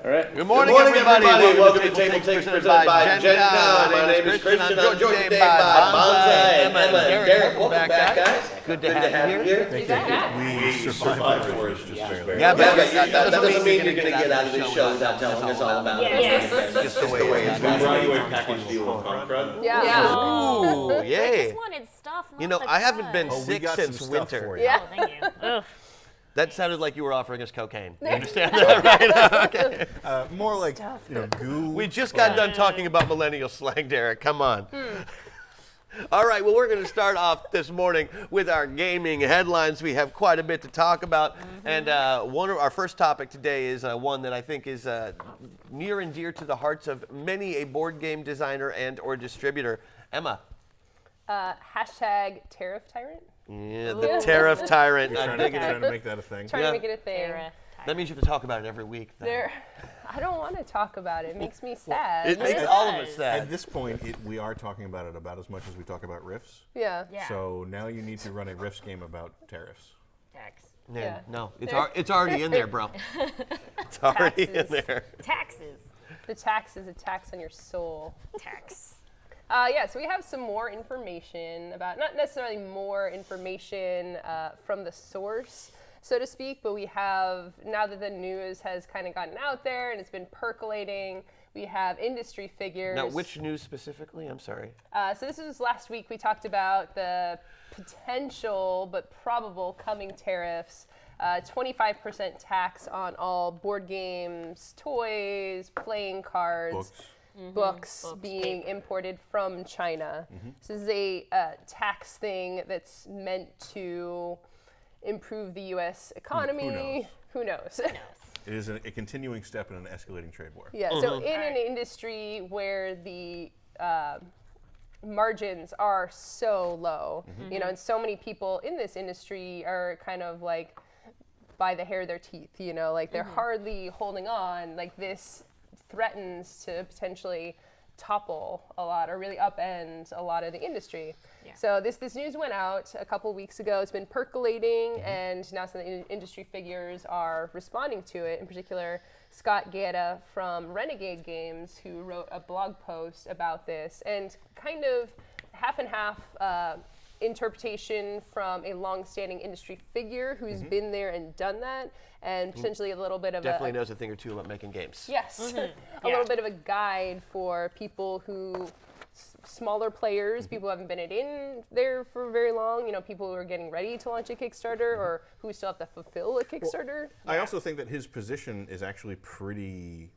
All right. Good morning, everybody. Welcome to TableTakes presented by Gen Con. My name is Christian. I'm joined today by Bonsai and Emma and Derek. Welcome back, guys. Good to have you here. Thank you. We survived the worst, just barely. Yeah, but that doesn't mean you're going to get out of this show without telling us all about it. Yes. Just the way it's We brought you a package deal with Concrud. Yeah. Ooh, I yay. just wanted stuff. You know, I haven't been sick since winter. Yeah. Oh, thank you. Ugh. That sounded like you were offering us cocaine. You understand that, right? Okay. More like goo. We just got done talking about millennial slang, Derek. Come on. All right, well, we're going to start off this morning with our gaming headlines. We have quite a bit to talk about. And one of our first topic today is one that I think is near and dear to the hearts of many a board game designer and or distributor. Emma. Hashtag Tariff Tyrant. Yeah, the Tariff Tyrant. I'm digging trying to it. make that a thing. Trying to make it a thing. That means you have to talk about it every week. I don't want to talk about it. It makes me sad. It makes all of us sad. At this point, we are talking about it about as much as we talk about riffs. Yeah. So now you need to run a riffs game about tariffs. Tax. Yeah. No, it's already in there, bro. It's already in there. Taxes. The tax is a tax on your soul. Tax. So we have some more information about, not necessarily more information from the source, so to speak, but we have, now that the news has kind of gotten out there and it's been percolating, we have industry figures. Now, which news specifically? I'm sorry. So this was last week. We talked about the potential but probable coming tariffs, 25% tax on all board games, toys, playing cards. Books being imported from China. This is a tax thing that's meant to improve the U.S. economy. Who knows? It is a continuing step in an escalating trade war. Yeah, so in an industry where the margins are so low, you know, and so many people in this industry are kind of like by the hair of their teeth, you know, like they're hardly holding on, like this threatens to potentially topple a lot or really upend a lot of the industry. Yeah. So this news went out a couple weeks ago. It's been percolating, and now some of the industry figures are responding to it. In particular, Scott Guetta from Renegade Games, who wrote a blog post about this, and kind of half and half interpretation from a long-standing industry figure who's been there and done that, and potentially a little bit of Definitely knows a thing or two about making games. Yes, a little bit of a guide for people who, smaller players, people who haven't been in there for very long, you know, people who are getting ready to launch a Kickstarter or who still have to fulfill a Kickstarter. I also think that his position is actually pretty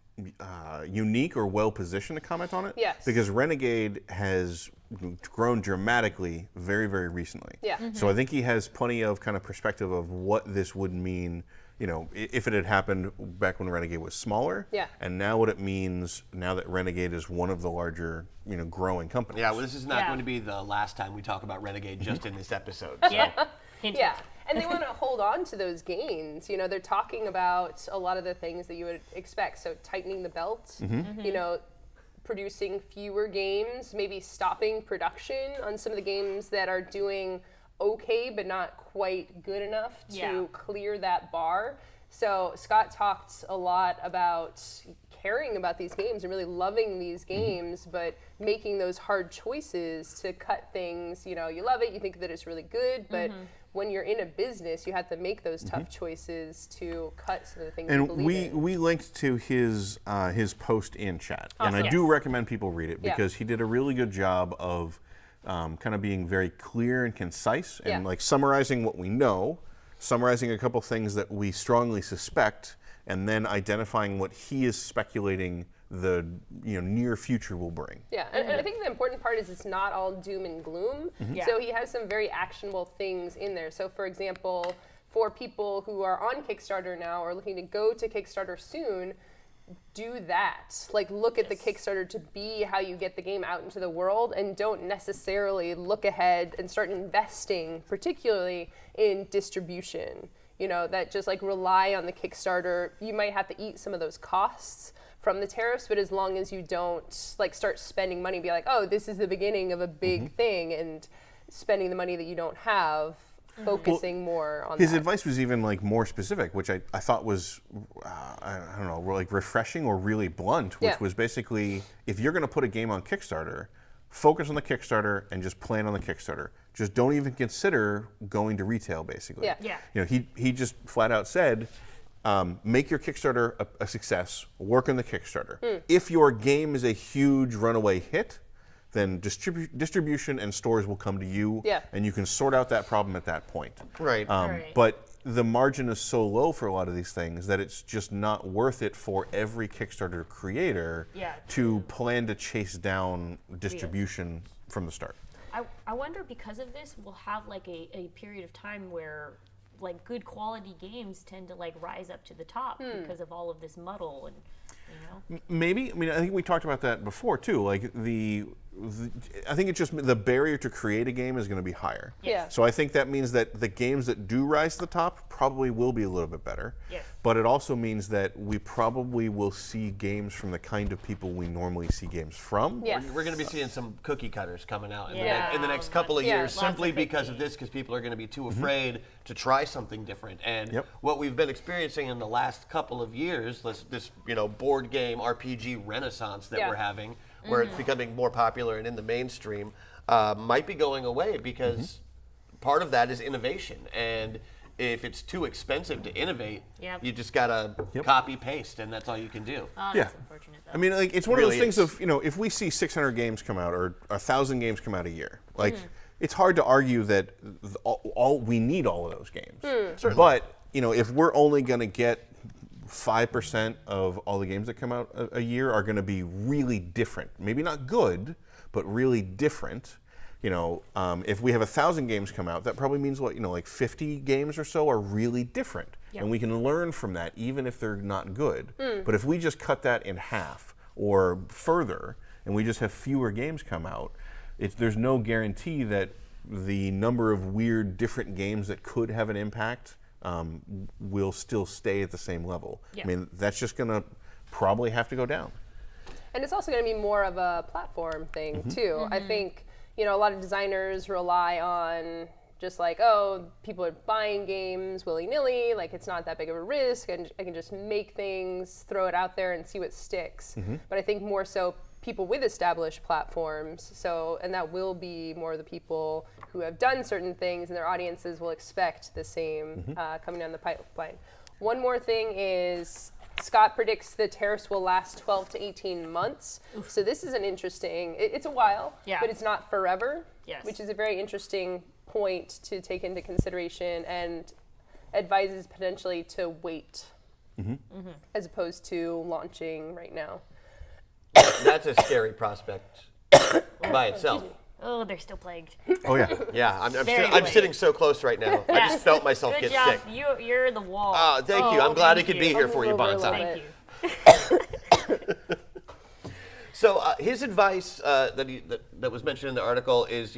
unique or well positioned to comment on it. Yes. Because Renegade has grown dramatically very, very recently. Yeah. So I think he has plenty of kind of perspective of what this would mean, you know, if it had happened back when Renegade was smaller. Yeah. And now what it means now that Renegade is one of the larger, you know, growing companies. Yeah, well, this is not going to be the last time we talk about Renegade just in this episode. So. Yeah, and they want to hold on to those gains. You know, they're talking about a lot of the things that you would expect. So tightening the belt, you know, producing fewer games, maybe stopping production on some of the games that are doing okay but not quite good enough to clear that bar. So Scott talked a lot about caring about these games and really loving these games, but making those hard choices to cut things. You know, you love it, you think that it's really good, but when you're in a business, you have to make those tough choices to cut some of the things you believe in. And we linked to his post in chat, and I do recommend people read it because he did a really good job of kind of being very clear and concise and like summarizing what we know, summarizing a couple things that we strongly suspect, and then identifying what he is speculating the near future will bring. Yeah, and I think the important part is it's not all doom and gloom. So he has some very actionable things in there. So for example, for people who are on Kickstarter now or looking to go to Kickstarter soon, do that. Like look at the Kickstarter to be how you get the game out into the world, and don't necessarily look ahead and start investing, particularly in distribution. You know, that just like rely on the Kickstarter. You might have to eat some of those costs from the tariffs, but as long as you don't like start spending money, be like, oh, this is the beginning of a big thing, and spending the money that you don't have focusing more on His that. advice was even like more specific, which I thought was, I don't know, like refreshing or really blunt, which was basically, if you're going to put a game on Kickstarter, focus on the Kickstarter and just plan on the Kickstarter. Just don't even consider going to retail, basically. Yeah. You know, he just flat out said, make your Kickstarter a success, work on the Kickstarter. If your game is a huge runaway hit, then distribution and stores will come to you, and you can sort out that problem at that point. Right. But the margin is so low for a lot of these things that it's just not worth it for every Kickstarter creator to plan to chase down distribution from the start. I wonder, because of this, we'll have like a period of time where like good quality games tend to like rise up to the top because of all of this muddle, and you know. Maybe. I mean, I think we talked about that before too. Like I think it's just the barrier to create a game is going to be higher. Yeah. So I think that means that the games that do rise to the top probably will be a little bit better. Yes. But it also means that we probably will see games from the kind of people we normally see games from. Yes. We're going to be seeing some cookie cutters coming out in the next Yeah. couple of Yeah. years, Lots simply of because of cookies. this, because people are going to be too afraid to try something different. And Yep. what we've been experiencing in the last couple of years, this board game RPG renaissance that we're having, where it's becoming more popular and in the mainstream, might be going away because part of that is innovation. And if it's too expensive to innovate, you just gotta copy paste, and that's all you can do. Oh, Yeah. that's unfortunate though. I mean, like it's one Really of those things is. of, if we see 600 games come out or 1,000 games come out a year, like it's hard to argue that we need all of those games. But, if we're only going to get 5% of all the games that come out a year are going to be really different. Maybe not good, but really different. If we have 1,000 games come out, that probably means like 50 games or so are really different. And we can learn from that even if they're not good. But if we just cut that in half or further and we just have fewer games come out, there's no guarantee that the number of weird different games that could have an impact will still stay at the same level. I mean, that's just going to probably have to go down. And it's also going to be more of a platform thing too. I think, a lot of designers rely on just like, people are buying games willy-nilly, like it's not that big of a risk, and I can just make things, throw it out there and see what sticks. But I think more so people with established platforms, and that will be more of the people who have done certain things, and their audiences will expect the same coming down the pipeline. One more thing is, Scott predicts the tariffs will last 12 to 18 months. So this is an interesting, it's a while, but it's not forever, which is a very interesting point to take into consideration, and advises potentially to wait as opposed to launching right now. That's a scary prospect by itself. Oh, they're still plagued. Oh, yeah. Yeah, I'm Very sitting so close right now. I just felt myself Good get job. sick. You're the wall. Thank you. I'm glad he thank could be you. here for you, Over a little Bonsai. bit. Thank you. So his advice that was mentioned in the article is,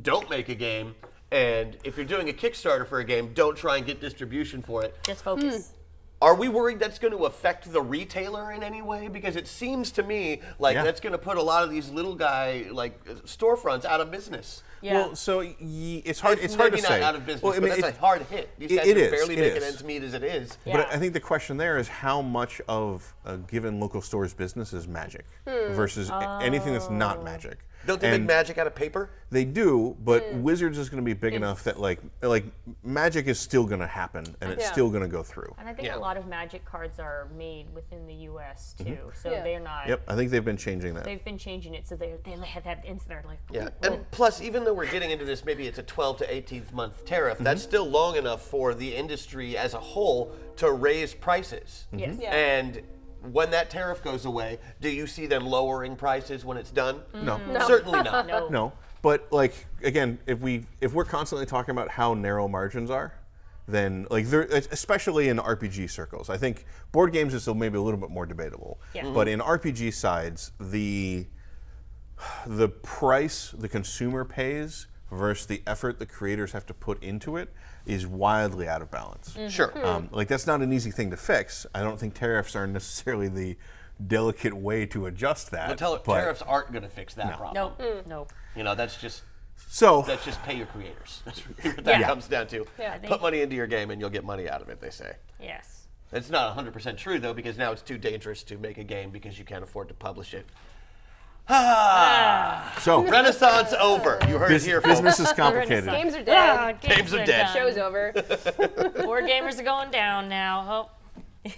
don't make a game, and if you're doing a Kickstarter for a game, don't try and get distribution for it. Just focus. Are we worried that's going to affect the retailer in any way? Because it seems to me like that's going to put a lot of these little guy storefronts out of business. Yeah. Well, so it's hard. It's hard to Maybe say. not out of business, Well, I but mean, that's a hard hit. These guys it are is, barely it making is. ends meet as it is. Yeah. But I think the question there is how much of a given local store's business is magic versus anything that's not magic. Don't they make And magic out of paper? They do, but Wizards is going to be big enough that like magic is still going to happen and it's still going to go through. And I think a lot of Magic cards are made within the U.S. too, so Yeah. they're not. Yep, I think they've been changing that. They've been changing it so they have that instant like. Yeah, and plus, even though we're getting into this, maybe it's a 12 to 18th month tariff, that's still long enough for the industry as a whole to raise prices. Yes. Yeah. And when that tariff goes away, do you see them lowering prices when it's done? No. Certainly not. No. No, but like again, if we're constantly talking about how narrow margins are, then like especially in RPG circles, I think board games is still maybe a little bit more debatable. Yeah. But in RPG sides, the price the consumer pays versus the effort the creators have to put into it is wildly out of balance. Sure. Like that's not an easy thing to fix. I don't think tariffs are necessarily the delicate way to adjust that. But but- tariffs aren't going to fix that problem. No. No. That's just So That's just pay your creators. That's really what that comes down to. Yeah. Put money into your game and you'll get money out of it, they say. Yes. It's not 100% true, though, because now it's too dangerous to make a game because you can't afford to publish it. so Renaissance over. You heard it here, folks. business is complicated. Games are dead. Games are dead. Show's over. Board gamers are going down now. Oh.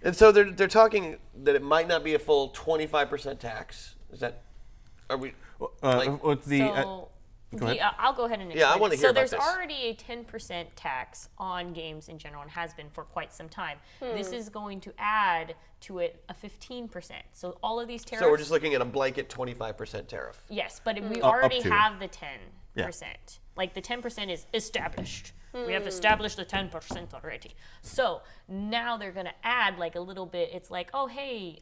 And so they're talking that it might not be a full 25% tax. Is that? Are we? With the So, go ahead. I'll go ahead and explain. Yeah, I wanna it. hear So about there's this. already a 10% tax on games in general and has been for quite some time. This is going to add to it a 15%. So all of these tariffs. So we're just looking at a blanket 25% tariff. Yes, but we Up already to. have the 10%. Like the 10% is established. We have established the 10% already. So now they're gonna add like a little bit. It's like, oh hey,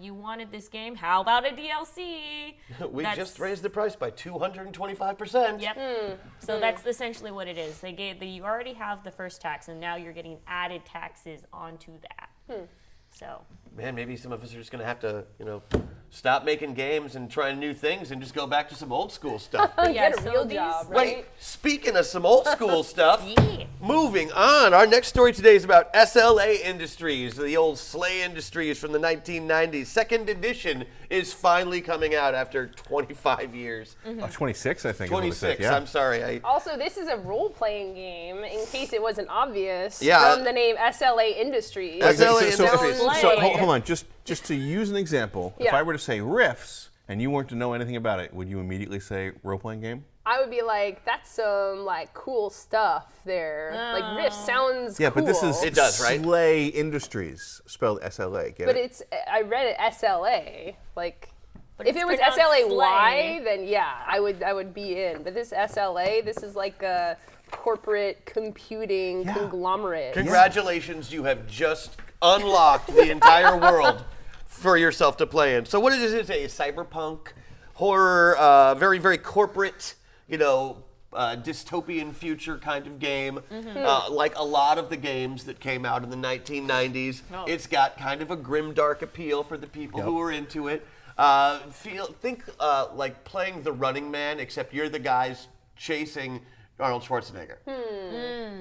you wanted this game? How about a DLC? We That's- just raised the price by 225%. Yep. So that's essentially what it is. You already have the first tax, and now you're getting added taxes onto that. So Man, maybe some of us are just gonna have to, stop making games and trying new things and just go back to some old school stuff. Get a so real these- job, right? Wait, speaking of some old school stuff, Yeah. moving on. Our next story today is about SLA Industries, the old SLA Industries from the 1990s. Second edition is finally coming out after 25 years. 26, I think. is what it said, 26, yeah. I'm sorry. Also, this is a role-playing game, in case it wasn't obvious, Yeah. from the name SLA Industries. SLA So- Industries. So hold on, just to use an example, if Yeah. I were to say riffs and you weren't to know anything about it, would you immediately say role-playing game? I would be like, that's some cool stuff there. Like Rift sounds Yeah, cool. but this is It does, right? SLA Industries, spelled SLA. Get But it? I read it SLA. But If it's it was pronounced SLA slay. Y, then yeah, I would be in. But this SLA, this is like a corporate computing conglomerate. Congratulations, you have just unlocked the entire world for yourself to play in. So what is it? A cyberpunk, horror, very, very corporate, dystopian future kind of game. Like a lot of the games that came out in the 1990s. Oh. It's got kind of a grimdark appeal for the people who are into it. Think like playing The Running Man, except you're the guys chasing Arnold Schwarzenegger.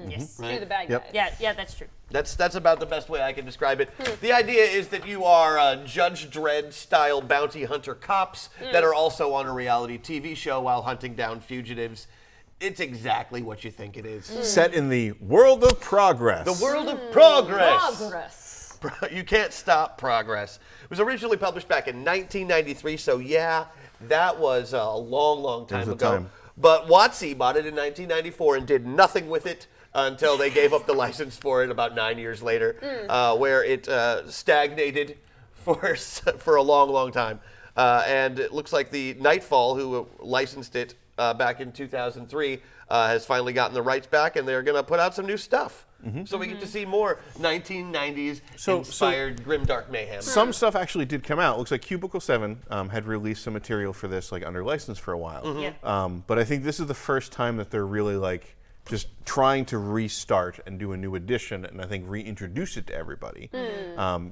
Yes. You're the bad Yep. guy. Yeah, that's true. That's about the best way I can describe it. The idea is that you are Judge Dredd style bounty hunter cops that are also on a reality TV show while hunting down fugitives. It's exactly what you think it is. Set in the world of progress. The world of progress. Progress. You can't stop progress. It was originally published back in 1993, so yeah, that was a long, long time was a ago. time. But WotC bought it in 1994 and did nothing with it until they gave up the license for it about 9 years later, where it stagnated for a long, long time. And it looks like the Nightfall, who licensed it back in 2003, has finally gotten the rights back, and they're going to put out some new stuff. So we get to see more 1990s inspired grimdark mayhem. Some stuff actually did come out. Looks like Cubicle 7 had released some material for this under license for a while. Yeah. But I think this is the first time that they're really just trying to restart and do a new edition, and I think reintroduce it to everybody.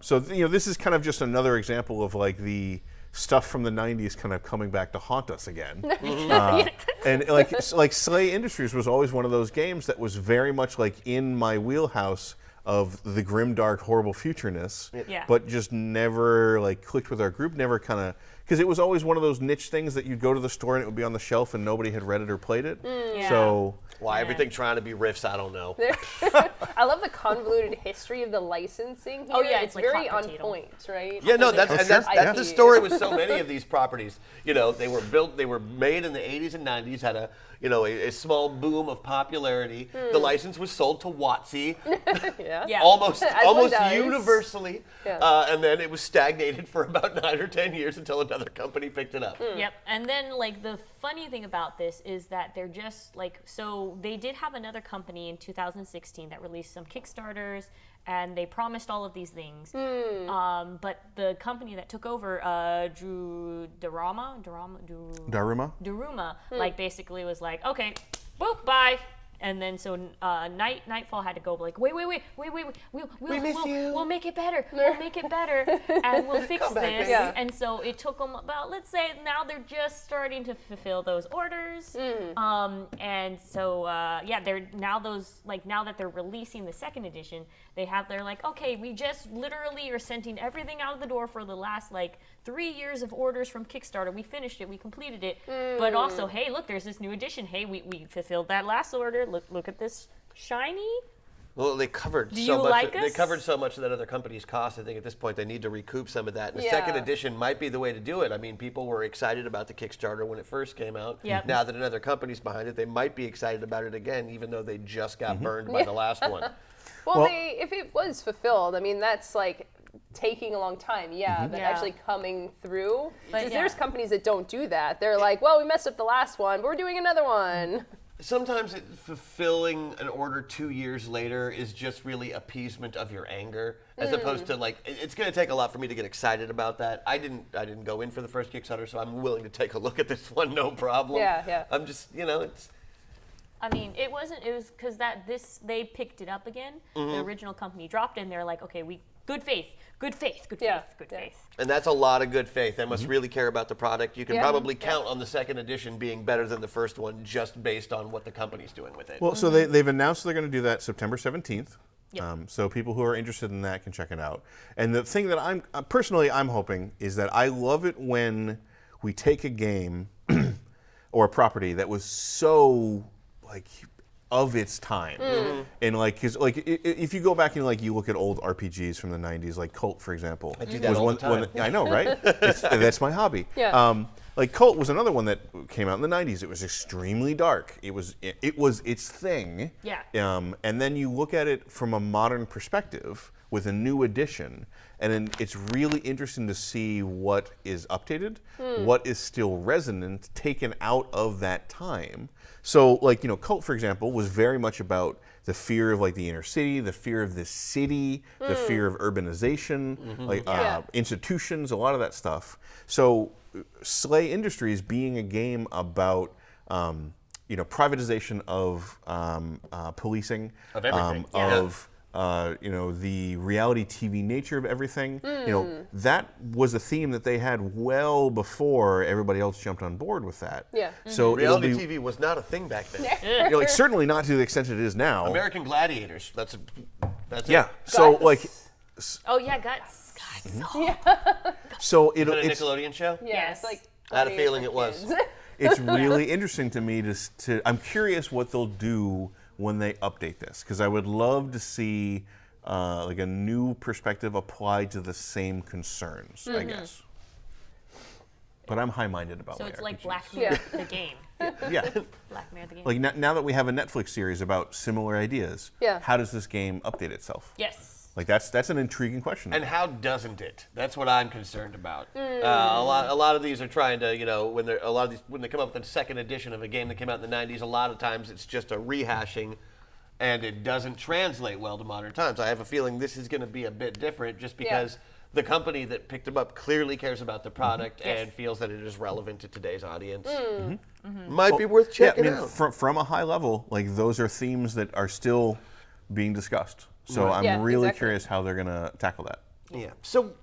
So this is kind of just another example of the stuff from the 90s kind of coming back to haunt us again. And like SLA Industries was always one of those games that was very much in my wheelhouse of the grimdark, horrible futureness, Yeah. but just never clicked with our group, never kind of, because it was always one of those niche things that you'd go to the store and it would be on the shelf and nobody had read it or played it. Yeah. So Why everything trying to be riffs, I don't know. I love the convoluted history of the licensing here. Oh, yeah, it's it's like very hot on potato. point, right? Yeah, no, Like, that's the IP. story with so many of these properties. They were made in the 80s and 90s, had a small boom of popularity. The license was sold to WotC Yeah. Yeah. almost As one does. universally, Yeah. and then it was stagnated for about 9 or 10 years until another company picked it up. Yep. And then the funny thing about this is that they're just so they did have another company in 2016 that released some Kickstarters and they promised all of these things. But the company that took over, Daruma, Daruma? basically was like, okay, boop, bye. And then so Nightfall had to go like, wait, we'll make it better. We'll make it better, and we'll fix this. Yeah. And so it took them about, let's say, now they're just starting to fulfill those orders. And so they're now now that they're releasing the second edition, they're like, okay, we just literally are sending everything out of the door for the last like 3 years of orders from Kickstarter. We finished it, we completed it, but also, hey, look, there's this new edition. Hey, we fulfilled that last order. Look at this shiny. Well, they covered Do so you much. like They us? covered so much that other companies cost. I think at this point they need to recoup some of that. And the Yeah. second edition might be the way to do it. I mean, people were excited about the Kickstarter when it first came out. Yep. Now that another company's behind it, they might be excited about it again, even though they just got burned by the last one. Well, if it was fulfilled, I mean, that's like taking a long time, but Yeah. actually coming through. But Because yeah. there's companies that don't do that. They're like, well, we messed up the last one, but we're doing another one. Sometimes fulfilling an order 2 years later is just really appeasement of your anger, as opposed to like it's going to take a lot for me to get excited about that. I didn't go in for the first Kickstarter, so I'm willing to take a look at this one, no problem. Yeah. I'm just it's. I mean, it was because they picked it up again. The original company dropped it, and they're like, okay, good faith. Yeah. And that's a lot of good faith. They must really care about the product. You can Yeah. probably count on the second edition being better than the first one just based on what the company's doing with it. Well, so they've announced they're going to do that September 17th. Yep. So people who are interested in that can check it out. And the thing that I'm hoping is that I love it when we take a game or a property that was so like of its time, and like, cause like if you go back and like you look at old RPGs from the '90s, like Cult, for example, I do that all the time. I know, right? That's my hobby. Yeah. Like Cult was another one that came out in the '90s. It was extremely dark. It was its thing. Yeah. And then you look at it from a modern perspective with a new edition, and then it's really interesting to see what is updated, what is still resonant, taken out of that time. So, like, Cult, for example, was very much about the fear of like the inner city, the fear of the city, the fear of urbanization, institutions, a lot of that stuff. So, SLA Industries being a game about privatization of policing, Of everything. the reality TV nature of everything. That was a theme that they had well before everybody else jumped on board with that. Yeah. So Reality TV was not a thing back then. like certainly not to the extent it is now. American Gladiators. That's Yeah. it. So Guts. like, Oh yeah, guts. so Is it a it's Nickelodeon show? Yeah, Yes. it's like I had a Gladiator feeling for it was. kids. it's really interesting to me to I'm curious what they'll do when they update this, because I would love to see like a new perspective applied to the same concerns, I guess. But I'm high-minded about So my it's like RPGs. Black Mirror the game. Yeah. Black Mirror the game. Like now that we have a Netflix series about similar ideas, Yeah. how does this game update itself? Yes. Like that's an intriguing question. And how doesn't it? That's what I'm concerned about. A lot of these are trying to, when they come up with a second edition of a game that came out in the '90s, a lot of times it's just a rehashing, and it doesn't translate well to modern times. I have a feeling this is going to be a bit different, just because the company that picked them up clearly cares about the product and feels that it is relevant to today's audience. Might be worth checking out. From a high level, like those are themes that are still being discussed. So I'm Yeah, really exactly. curious how they're gonna tackle that. Yeah. So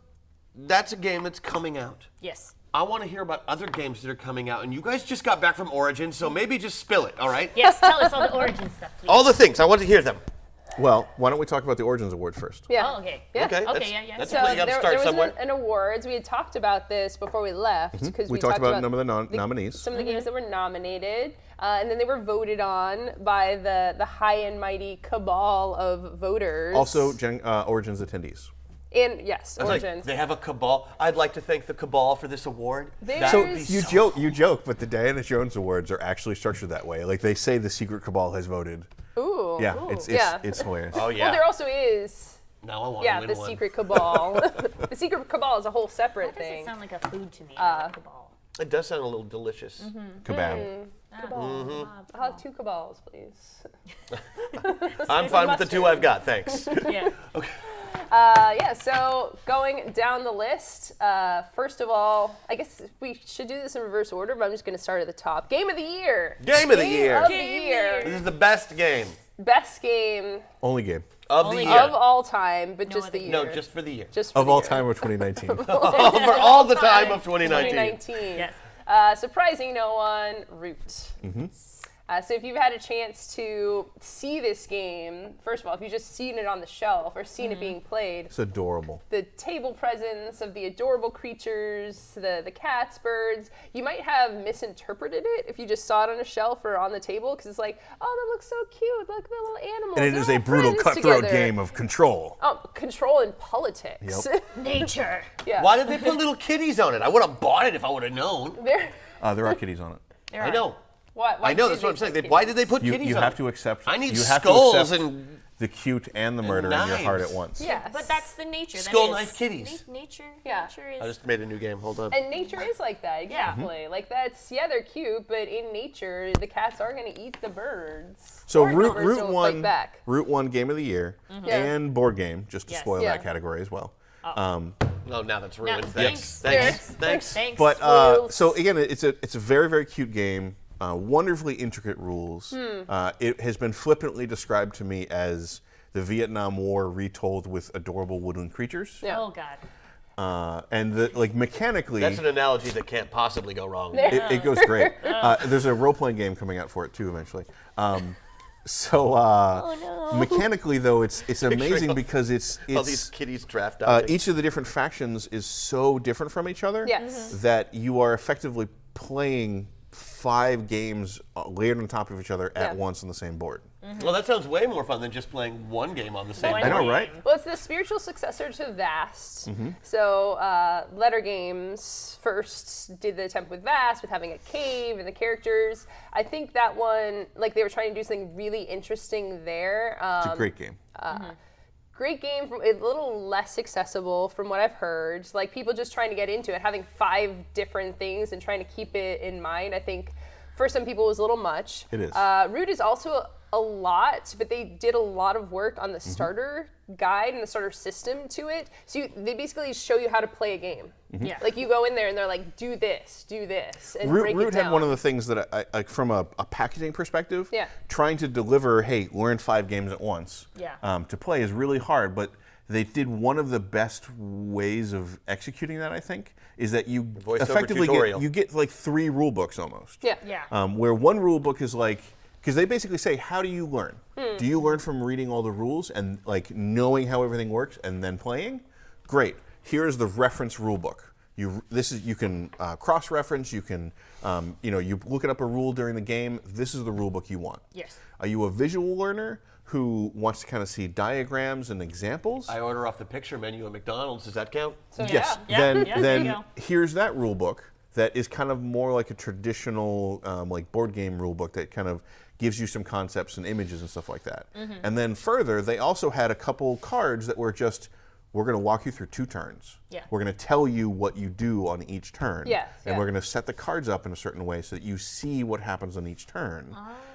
that's a game that's coming out. Yes. I want to hear about other games that are coming out, and you guys just got back from Origin, so maybe just spill it, all right? Yes. Tell us all the origin stuff, please. All the things. I want to hear them. Well, why don't we talk about the Origins Award first? Yeah. Oh, okay. Yeah. Okay. Okay, yeah. That's So you got to there start was somewhere. an awards. We had talked about this before we left because We talked about a number of the nominees. some of the games that were nominated, and then they were voted on by the high and mighty cabal of voters. Also, Origins attendees. and yes, I was like, Origins. they have a cabal. I'd like to thank the cabal for this award. There's- So That would be you joke, but the Diana Jones Awards are actually structured that way. Like they say, the secret cabal has voted. Ooh. Yeah, Ooh. it's hilarious. Oh, yeah. Well, there also is. Now I want to Yeah, win the one. secret cabal. The secret cabal is a whole separate Why does thing. it sound like a food to me? Like a ball. It does sound a little delicious. Kebab. I'll have 2 cabals, please. I'm fine with the 2 I've got, thanks. Yeah. Yeah, so going down the list, first of all, I guess we should do this in reverse order, but I'm just going to start at the top. Game of the year. Game of the year. This is the best game. Best game. Only game. Of the year. Of all time, but just the year. No, just for the year. Just for Of the all year. time of 2019. For all the time of 2019. 2019. Yes. Surprising no one, Root. Mm-hmm. So if you've had a chance to see this game, first of all, if you've just seen it on the shelf or seen it being played, It's adorable. the table presence of the adorable creatures, the cats, birds, you might have misinterpreted it if you just saw it on a shelf or on the table, because it's like, oh, that looks so cute. Look at the little animals. And it They're is all a brutal friends cutthroat together. game of control. Oh, control and politics. Yep. Nature. Yeah. Why did they put little kitties on it? I would have bought it if I would have known. There There are kitties on it. There I are. know. Why I know, did that's what I'm they saying. put Why kitties? did they put You kitties on have it? to accept. I need you have skulls to accept and the cute and the murder in your heart at knives. once. Yes. But that's the nature. That Skull is. knife kitties. Nature. Yeah. Nature is. I just made a new game. Hold on. And nature is like that, exactly. Like that's, they're cute, but in nature, the cats are going to eat the birds. So Or the birds Root don't won fight back. Root won Game of the Year Yeah. and board game, just to Yes. spoil Yeah. that category as well. Oh, now that's ruined. thanks. Thanks. Thanks. But Spoils. so again, it's a very, very cute game. Wonderfully intricate rules. It has been flippantly described to me as the Vietnam War retold with adorable woodland creatures. Yeah. Oh God. And mechanically, That's an analogy that can't possibly go wrong. it goes great. There's a role-playing game coming out for it too eventually. Mechanically though, it's amazing because All these kitties draft each of the different factions is so different from each other Yes. that you are effectively playing 5 games layered on top of each other at Yeah. once on the same board. Well, that sounds way more fun than just playing one game on the same One I know, board. right? Well, it's the spiritual successor to Vast. So, Letter Games first did the attempt with Vast, with having a cave and the characters. I think that one, like, they were trying to do something really interesting there. It's a great game. Great game, a little less accessible from what I've heard. Like, people just trying to get into it, having 5 different things and trying to keep it in mind, I think for some people was a little much. It is. Root is also a lot, but they did a lot of work on the starter guide and the starter system to it. So they basically show you how to play a game. Yeah. Like you go in there and they're like, do this, and break Root it down. had one of the things that I from a packaging perspective, Yeah. trying to deliver, hey, learn 5 games at once Yeah. to play is really hard, but they did one of the best ways of executing that, I think, is that you Voiceover effectively tutorial. get like 3 rule books almost. Yeah. Yeah. Where one rule book is like, because they basically say, how do you learn? Do you learn from reading all the rules and like knowing how everything works and then playing? Great. Here's the reference rule book. You can cross-reference. You can you look it up a rule during the game. This is the rule book you want. Yes. Are you a visual learner who wants to kind of see diagrams and examples? I order off the picture menu at McDonald's. Does that count? So, Yes. yeah. Then Yeah, there you go. here's that rule book that is kind of more like a traditional like board game rule book that kind of gives you some concepts and images and stuff like that. And then further, they also had a couple cards that were just, we're going to walk you through 2 turns. Yeah. We're going to tell you what you do on each turn. Yes, And yeah. we're going to set the cards up in a certain way so that you see what happens on each turn.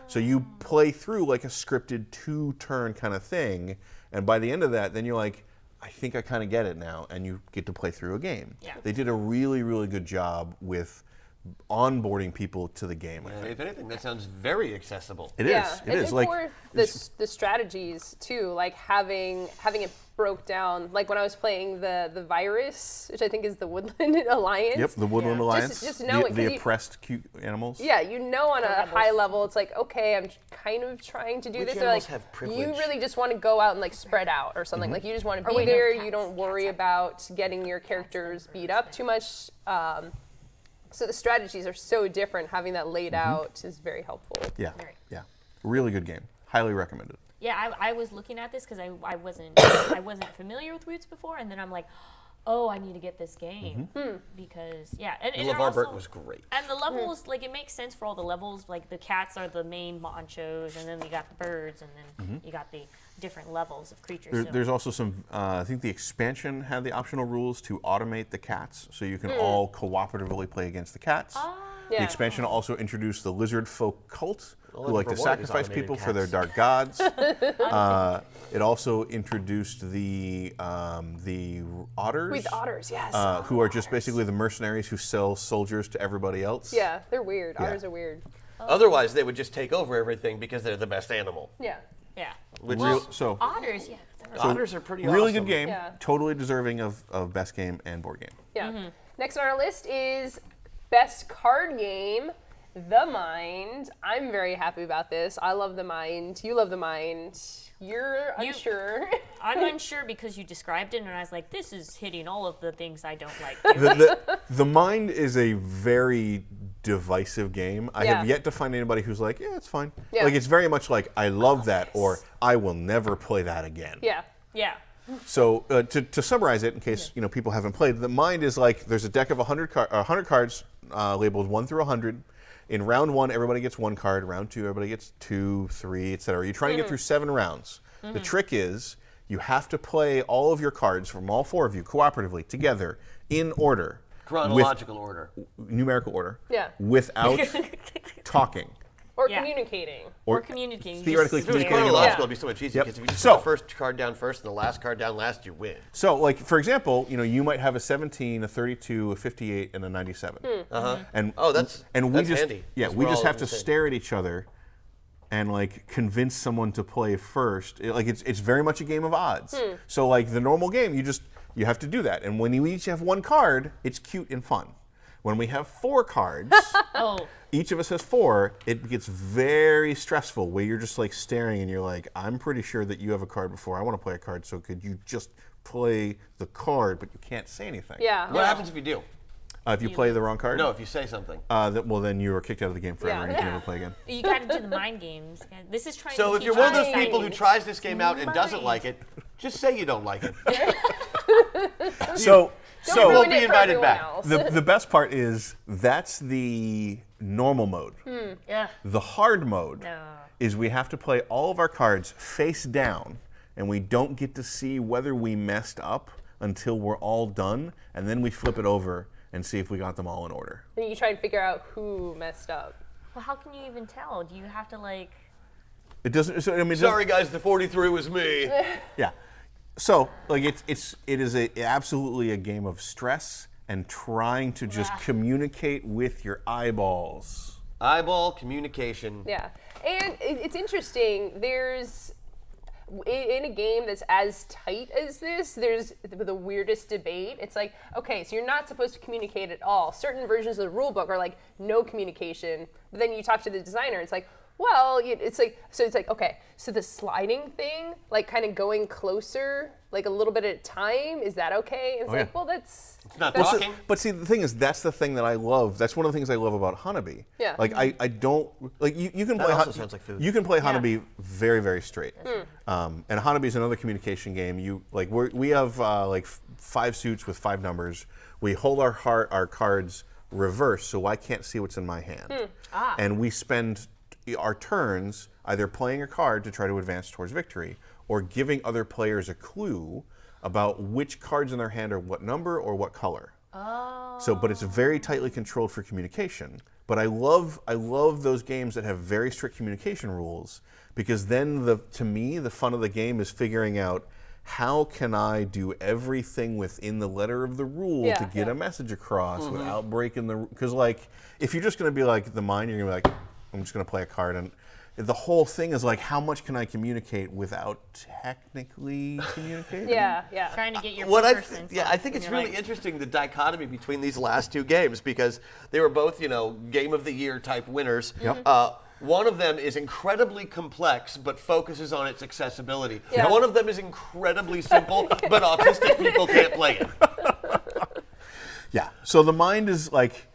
So you play through like a scripted 2-turn kind of thing. And by the end of that, then you're like, I think I kind of get it now. And you get to play through a game. Yeah. They did a really, really good job with onboarding people to the game, I think. If anything, that sounds very accessible. It is. Yeah, It and is. and Like, for the strategies too, like having it broke down. Like when I was playing the virus, which I think is the Woodland Alliance. yep, the Woodland Yeah. Alliance. Just know it, the 'cause you- oppressed cute animals. Yeah, on a rebels. high level, it's like, okay, I'm kind of trying to do Which this. Or animals like, have you privilege? really just want to go out and like spread out or something. Like you just want to be wait, no, there. cats. You don't worry about getting your characters beat up too much. So the strategies are so different. Having that laid out is very helpful. Yeah. Very. Yeah. Really good game. Highly recommended. Yeah, I was looking at this because I wasn't familiar with Roots before, and then I'm like, oh, I need to get this game because and LeVar also, Burton was great. And the levels, like it makes sense for all the levels. Like the cats are the main honchos, and then you got the birds, and then you got the different levels of creatures. So- There's also some, I think the expansion had the optional rules to automate the cats, so you can all cooperatively play against the cats. Yeah. The expansion also introduced the lizard folk cult, All who like ever to wanted is sacrifice automated people for their cats. dark gods. It also introduced the otters. With otters, yes. Who are just basically the mercenaries who sell soldiers to everybody else. Yeah, they're weird. Yeah. Otters are weird. Otherwise, they would just take over everything because they're the best animal. Yeah. Yeah. Which So Otters, yeah. otters are pretty really awesome. good game. Yeah. Totally deserving of best game and board game. Yeah. Next on our list is best card game, The Mind. I'm very happy about this. I love The Mind. You love The Mind. You're unsure. I'm unsure because you described it, and I was like, this is hitting all of the things I don't like. The Mind is a very divisive game. I have yet to find anybody who's like, yeah, it's fine. Yeah. Like, it's very much like, I love that, or I will never play that again. Yeah. Yeah. So to summarize it, in case people haven't played, The Mind is like, there's a deck of 100 cards labeled 1 through 100. In round 1, everybody gets 1 card. Round 2, everybody gets 2, 3, etc. You're trying to get through 7 rounds. The trick is you have to play all of your cards from all 4 of you cooperatively together in order. Chronological order. Numerical order. Yeah. Without talking. Or Yeah. communicating. Or communicating. theoretically Just If it was communicating chronological, Yeah. it'd be so much easier Yep. because if you just So- put the first card down first and the last card down last, you win. So, like, for example, you might have a 17, a 32, a 58, and a 97. And Oh, that's we that's just handy. yeah, Because we we're just all have to the same. stare at each other and like convince someone to play first. It's very much a game of odds. So like the normal game, you have to do that. And when you each have 1 card, it's cute and fun. When we have 4 cards, Oh, each of us has 4, it gets very stressful where you're just like staring and you're like, I'm pretty sure that you have a card before I want to play a card, so could you just play the card, but you can't say anything. Yeah. What happens if you do? If you play the wrong card, No, if you say something. then you are kicked out of the game forever Yeah. and you can never play again. you got to do the mind games. This is trying So to if teach you're one of you those people who science. tries this game out and doesn't like it, just say you don't like it. So Don't won't ruin be it for invited everyone back. else. the best part is that's the normal mode. Yeah. The hard mode No. is we have to play all of our cards face down, and we don't get to see whether we messed up until we're all done, and then we flip it over and see if we got them all in order. And you try and figure out who messed up. Well, how can you even tell? Do you have to like? It doesn't. So, I mean, it Sorry guys, the 43 was me. Yeah. So like it is absolutely a game of stress and trying to just Yeah. communicate with your eyeballs. Eyeball communication. Yeah. And it's interesting. There's in a game that's as tight as this, there's the weirdest debate. It's like, okay, so you're not supposed to communicate at all. Certain versions of the rule book are like no communication. But then you talk to the designer, it's like, well, it's like, okay, so the sliding thing, like kind of going closer, like a little bit at a time, is that okay? It's like, yeah. well, that's not that's- talking. But see, the thing is, that's the thing that I love. That's one of the things I love about Hanabi. Yeah. Like I don't like you can That play. also sounds like food. You can play Hanabi very very straight. And Hanabi is another communication game. We have like 5 suits with 5 numbers. We hold our cards reversed, so I can't see what's in my hand. And we spend our turns either playing a card to try to advance towards victory, or giving other players a clue about which cards in their hand are what number or what color. So, but it's very tightly controlled for communication. But I love those games that have very strict communication rules, because then to me the fun of the game is figuring out how can I do everything within the letter of the rule Yeah, to get yeah. a message across without breaking the. Because like if you're just going to be like the mind, you're going to be like, I'm just going to play a card, and the whole thing is like, how much can I communicate without technically communicating? yeah, yeah. Trying to get your What I poker sense I up, think and it's you're really like, interesting, the dichotomy between these last 2 games, because they were both game of the year type winners. One of them is incredibly complex but focuses on its accessibility. Yeah. One of them is incredibly simple but autistic people can't play it. Yeah. So the mind is like,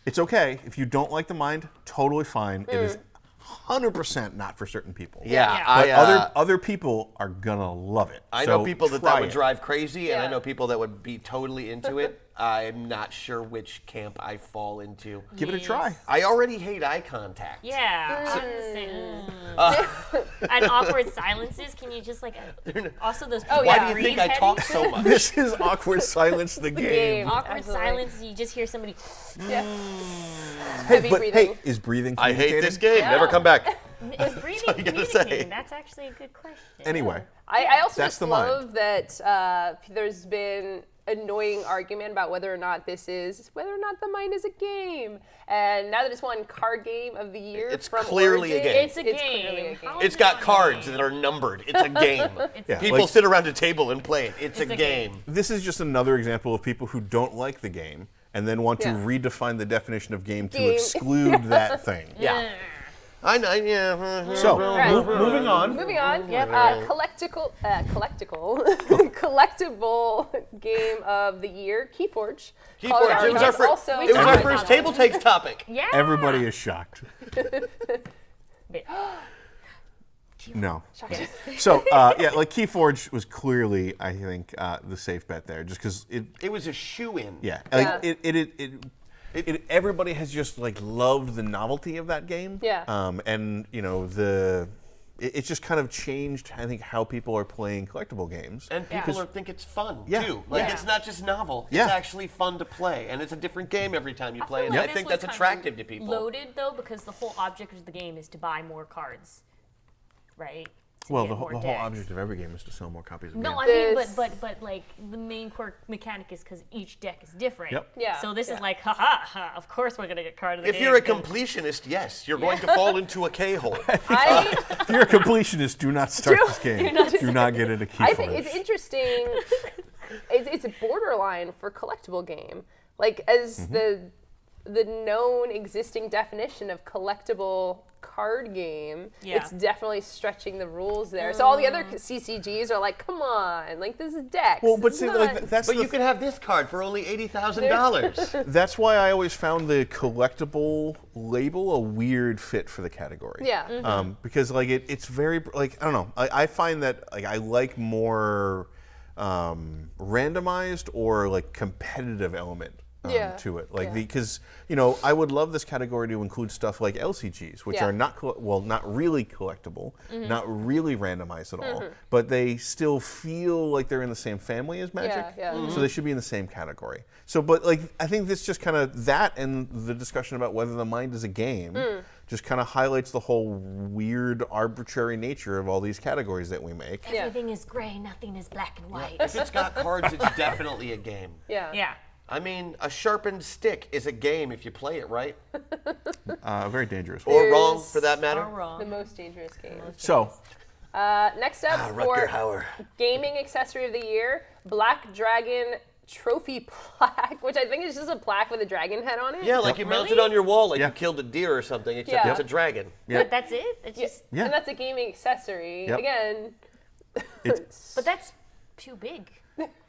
it's okay if you don't like the mind. Totally fine. It is 100% not for certain people. Yeah. But other people are gonna love it. I So know people that try would it. drive crazy, and I Yeah. know people that would be totally into it. I'm not sure which camp I fall into. Give it a try. I already hate eye contact. Yeah. I'm the same. And awkward silences. Can you just like? Also, those. People Why that do you think breathe I talk heavy? so much? This is awkward silence. The game. Awkward Absolutely. silence. You just hear somebody. Yeah. Hey, Heavy but breathing. hey, is breathing? I hate this communicating? game. Never come back. Is breathing all you gotta say. communicating? That's actually a good question. Anyway, I also That's just the mind. love that there's been annoying argument about whether or not the mind is a game. And now that it's won card game of the year, It's from clearly a Origin, game. It's a It's game. clearly a game. How is It's it got not a cards game? that are numbered. It's a game. Yeah, People like- sit around a table and play it. It's a a game. game. this is just another example of people who don't like the game and then want to Yeah. redefine the definition of game to Game. exclude that thing. Yeah. I know, yeah. So, Right. moving on. Moving on, Yep. collectible game of the year, Keyforge. Keyforge. It was our, Also, it was our talked first about TableTakes topic. Yeah. Everybody is shocked. Bit- No. So, like Keyforge was clearly, I think, the safe bet there, just because It was a shoe-in. yeah, Yeah. like everybody has just like loved the novelty of that game. Yeah. And it's just kind of changed, I think, how people are playing collectible games. And people think it's fun, Yeah. too. Like, Yeah. it's not just novel. Yeah. It's actually fun to play. And it's a different game every time you play. And like I this think was that's kind of attractive to people. Loaded though, because the whole object of the game is to buy more cards, right? To Well, get the more whole decks. object of every game is to sell more copies of the No, game. I mean, This- but like the main core mechanic is because each deck is different. Yep. Yeah, So this yeah. is like, ha. Of course we're gonna get card of the If game. you're a 'cause- completionist, yes, you're going to fall into a K-hole. If you're a completionist, do not start this game. Do not get into Keyforge. I think it's interesting. It's a borderline for collectible game. Like as the known existing definition of collectible card game, Yeah. it's definitely stretching the rules there. So all the other CCGs are like, come on, like this is decks. Well, but It's see, not- like that's But the you could have this card for only $80,000. That's why I always found the collectible label a weird fit for the category. yeah. Because like it's very like I don't know. I find that like I like more randomized or like competitive element Yeah. to it. Like Yeah. because I would love this category to include stuff like LCGs, which Yeah. are not not really collectible, not really randomized at all, but they still feel like they're in the same family as Magic. Yeah. So they should be in the same category. So, but like, I think this just kind of that and the discussion about whether the mind is a game just kind of highlights the whole weird, arbitrary nature of all these categories that we make. Yeah. Everything is gray, nothing is black and white. If it's got cards, it's definitely a game. Yeah. Yeah. I mean, a sharpened stick is a game if you play it right. Very dangerous. Or wrong, There's- for that matter. Or wrong. The most dangerous game. So, Next up Rutger for Hauer. gaming accessory of the year, Black Dragon trophy plaque, which I think is just a plaque with a dragon head on it. Yeah, like you mount it Really? on your wall like Yeah. you killed a deer or something, except Yeah. it's a dragon. But that's it? It's just, Yeah. And that's a gaming accessory. Yep. Again, but that's too big.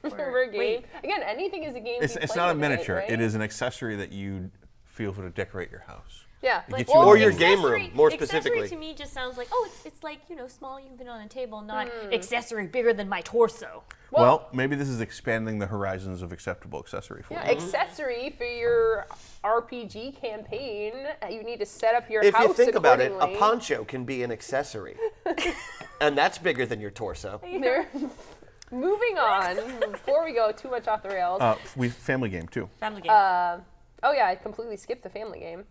for a game. Wait. Again, anything is a game. it's if you it's play not a with it, miniature. right? It is an accessory that you feel for to decorate your house. Yeah. It gets Well, you Or in your the game mood. room, more Accessory specifically. to me just sounds like, it's like, small, you can put it on a table, not accessory bigger than my torso. Well, maybe this is expanding the horizons of acceptable accessory for Yeah, you. accessory for your RPG campaign. You need to set up your If house you think about it, a accordingly. poncho can be an accessory. And that's bigger than your torso. There- Moving on, before we go too much off the rails. Family game too. Family game. Oh yeah, I completely skipped the family game.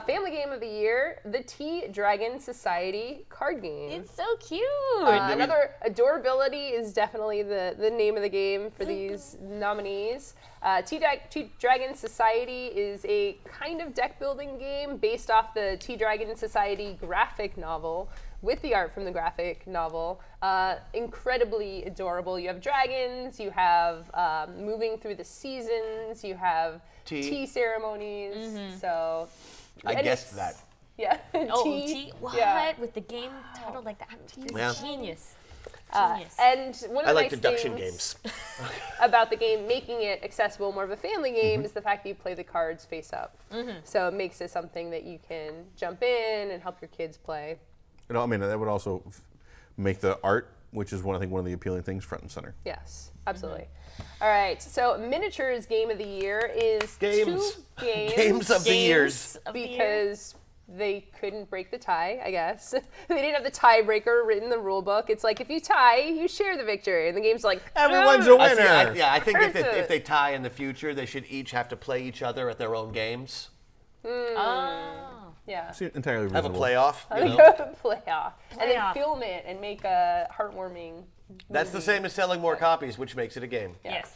Family game of the year, the Tea Dragon Society card game. it's so cute. Another adorability is definitely the name of the game for these nominees. Tea Dragon Society is a kind of deck building game based off the Tea Dragon Society graphic novel with the art from the graphic novel. Incredibly adorable. You have dragons, you have moving through the seasons, you have tea ceremonies. So I and guessed it's- that. Yeah. Tea? What? Yeah. With the game titled like that? Yeah. Genius. Genius. And one of I the like nice deduction things games. about the game making it accessible, more of a family game, is the fact that you play the cards face up. So it makes it something that you can jump in and help your kids play. I mean, that would also make the art, which is one of the appealing things, front and center. Yes, absolutely. All right, so miniatures game of the year is Games. 2 games. Games of the years. of the year. Because they couldn't break the tie, I guess. They didn't have the tiebreaker written in the rule book. It's like, if you tie, you share the victory. And the game's like, Everyone's a I winner. see, I think if Perfect. they tie in the future, they should each have to play each other at their own games. Oh. Yeah. It's entirely Have a reasonable. playoff. You know? Playoff. And then film it and make a heartwarming That's the same as selling more copies, which makes it a game. Yes.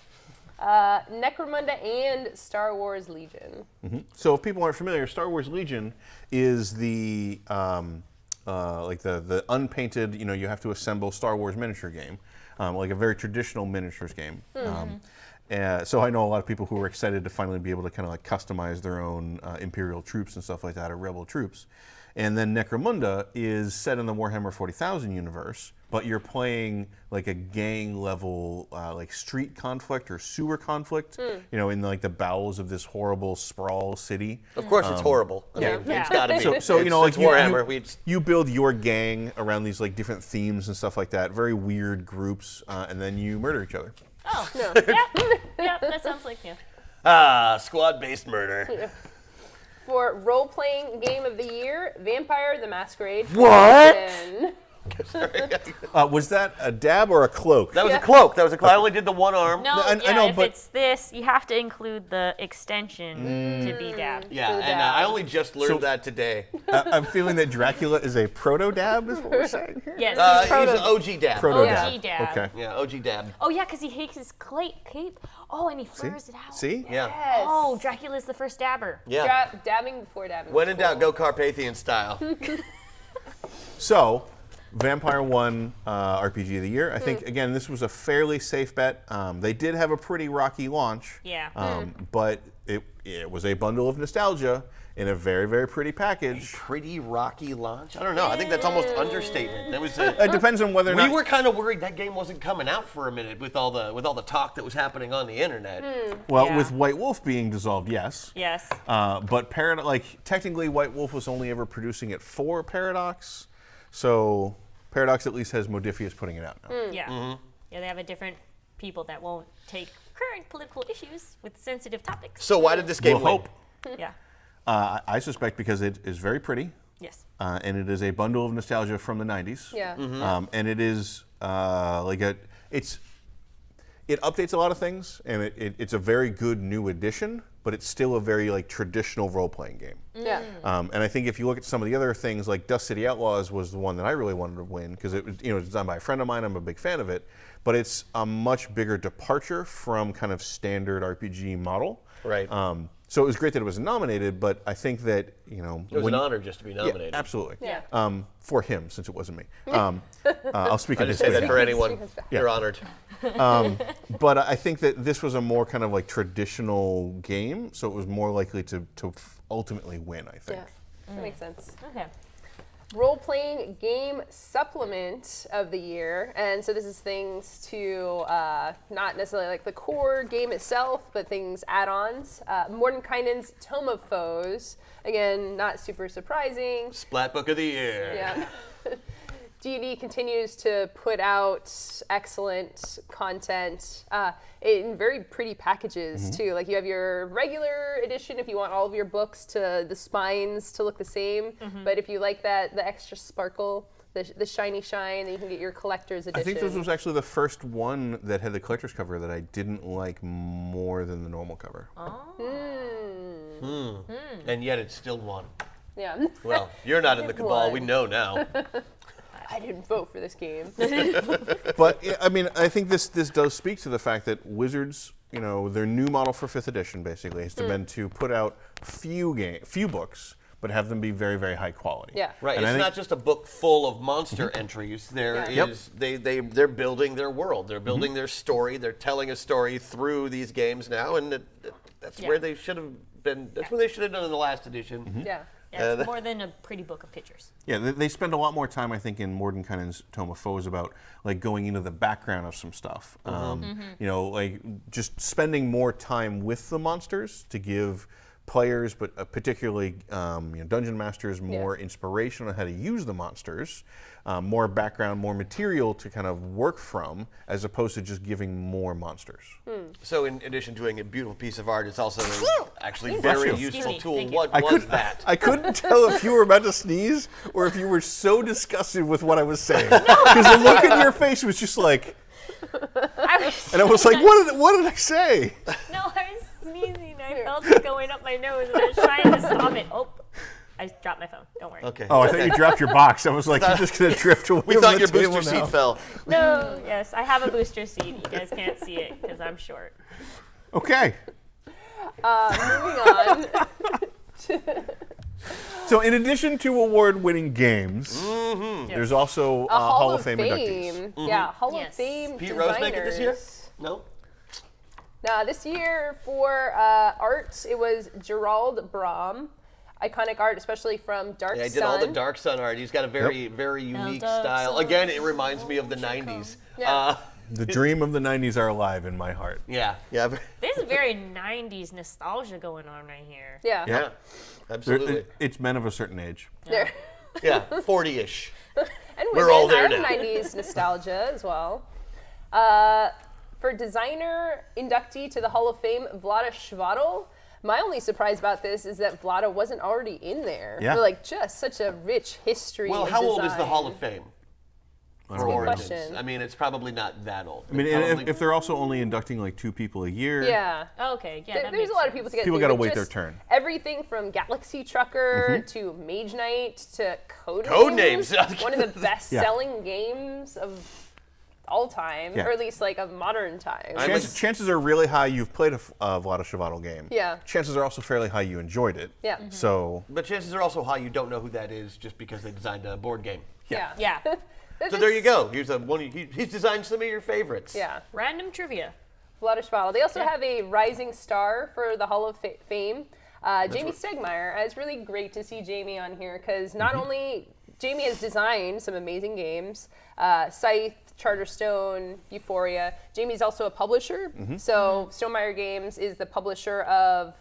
Necromunda and Star Wars Legion. So if people aren't familiar, Star Wars Legion is the like the unpainted, you have to assemble Star Wars miniature game, like a very traditional miniatures game. So I know a lot of people who are excited to finally be able to kind of like customize their own Imperial troops and stuff like that, or Rebel troops. And then Necromunda is set in the Warhammer 40,000 universe, but you're playing like a gang level, like street conflict or sewer conflict, in like the bowels of this horrible sprawl city. Of course, it's horrible. I mean, it's got to be. So like it's Warhammer. you build your gang around these like different themes and stuff like that, very weird groups, and then you murder each other. Oh, No. yeah, that sounds like you. Squad-based murder. For role-playing game of the year, Vampire the Masquerade. What? Collection. Was that a dab or a cloak? That was a cloak. That was a cloak. I only did the one arm. No, I know, if but- it's this, you have to include the extension to be dabbed. Yeah, For the and dab. I only just learned that today. I'm feeling that Dracula is a proto-dab, is what we're saying here? Yes, He's he's an OG dab. Proto-dab. OG dab. Okay. Yeah, OG dab. Oh yeah, because he takes his cape. Oh, and he furs it out. See? Yeah. Yes. Oh, Dracula's the first dabber. Yeah. Dabbing before dabbing. When in doubt, go Carpathian style. So, Vampire won RPG of the Year. I think, again, this was a fairly safe bet. They did have a pretty rocky launch. Yeah. But it was a bundle of nostalgia in a very, very pretty package. Pretty rocky launch. I don't know. I think that's almost understatement. That was. It depends on whether or We not... were kind of worried that game wasn't coming out for a minute with all the talk that was happening on the internet. Well, Yeah. with White Wolf being dissolved, yes. Yes. But technically, White Wolf was only ever producing it for Paradox. So Paradox at least has Modifius putting it out now. Yeah. Yeah, they have a different people that won't take current political issues with sensitive topics. So why did this game We'll win? hope. Yeah. I suspect because it is very pretty. Yes. And it is a bundle of nostalgia from the 90s. Yeah. And it is it updates a lot of things, and it's a very good new addition, but it's still a very like traditional role-playing game. Yeah. And I think if you look at some of the other things, like Dust City Outlaws was the one that I really wanted to win because it was it's designed by a friend of mine. I'm a big fan of it, but it's a much bigger departure from kind of standard RPG model. Right. So it was great that it was nominated, but I think that It was an honor just to be nominated. Yeah, absolutely. Yeah. For him, since it wasn't me. I'll speak I on his just say that behalf. for anyone. You're honored. But I think that this was a more kind of like traditional game, so it was more likely to ultimately win, I think. Yeah. That makes sense. Okay. Role-playing game supplement of the year, and so this is things to not necessarily like the core game itself, but things add-ons. Mordenkainen's Tome of Foes, again, not super surprising. Splat Book of the Year. Yeah. D&D continues to put out excellent content in very pretty packages too. Like you have your regular edition if you want all of your books to the spines to look the same, but if you like the extra sparkle, the shiny shine, then you can get your collector's edition. I think this was actually the first one that had the collector's cover that I didn't like more than the normal cover. And yet it still won. Yeah. Well, you're not in the cabal. won. We know now. I didn't vote for this game. But I mean, I think this does speak to the fact that Wizards, their new model for 5th edition basically has been to put out few books, but have them be very, very high quality. Yeah. Right. And I it's think- not just a book full of monster entries. There Yeah. is they're building their world. They're building their story. They're telling a story through these games now, and that's where they should have been. That's what they should have done in the last edition. Yeah. Yeah, it's more than a pretty book of pictures. Yeah, they spend a lot more time, I think, in Mordenkainen's Tome of Foes about like going into the background of some stuff. Like just spending more time with the monsters to give players, but particularly dungeon masters, more inspiration on how to use the monsters, more background, more material to kind of work from, as opposed to just giving more monsters. So, in addition to being a beautiful piece of art, it's also actually a very Excuse useful me. tool. Thank you. What was that? I couldn't tell if you were about to sneeze or if you were so disgusted with what I was saying. Because the look in your face was just like, and I was like, what did I say? No, I was sneezing. I felt it going up my nose, and I was trying to stop it. Oh, I dropped my phone. Don't worry. Okay. Oh, I thought you dropped your box. I was like, you're just going to drift away We from thought the your table booster now. seat fell. No, yes, I have a booster seat. You guys can't see it because I'm short. Okay. Moving on. So in addition to award-winning games, there's also A Hall of Fame inductees. Yeah, Hall Yes. of Fame Pete designers. Rose make it this year? No? Now, this year for art, it was Gerald Brom. Iconic art, especially from Dark Yeah, I Sun. did all the Dark Sun art. He's got a very, very unique Dark style. Sun, Again, it reminds me of the 90s. Yeah. The dream of the 90s are alive in my heart. Yeah. Yeah. There's very 90s nostalgia going on right here. Yeah. Yeah. Absolutely. It's men of a certain age. There. Yeah. 40-ish. And We're women, all there I have now. 90s nostalgia as well. For designer inductee to the Hall of Fame, Vlada Chvátil. My only surprise about this is that Vlada wasn't already in there. Yeah. For like just such a rich history. Well, of how old is the design. Hall of Fame? For good Origins? question. I mean, it's probably not that old. I mean, It and probably- if they're also only inducting like 2 people a year, Yeah. Okay, yeah, that There's makes a lot of sense. people to get People through, gotta but wait their just turn. Everything from Galaxy Trucker to Mage Knight to Codenames. One of the best-selling games of all time, Yeah. or at least like of modern times. chances are really high you've played a Vlada Chvátil game. Yeah. Chances are also fairly high you enjoyed it. Yeah. So, But chances are also high you don't know who that is just because they designed a board game. Yeah. Yeah. That's So there just- you go. Here's he's designed some of your favorites. Yeah. Random trivia. Vlada Chvátil. They also have a rising star for the Hall of Fame, Jamie Stegmaier. It's really great to see Jamie on here because not only Jamie has designed some amazing games, Scythe, Charterstone, Euphoria. Jamie's also a publisher. So Stonemaier Games is the publisher of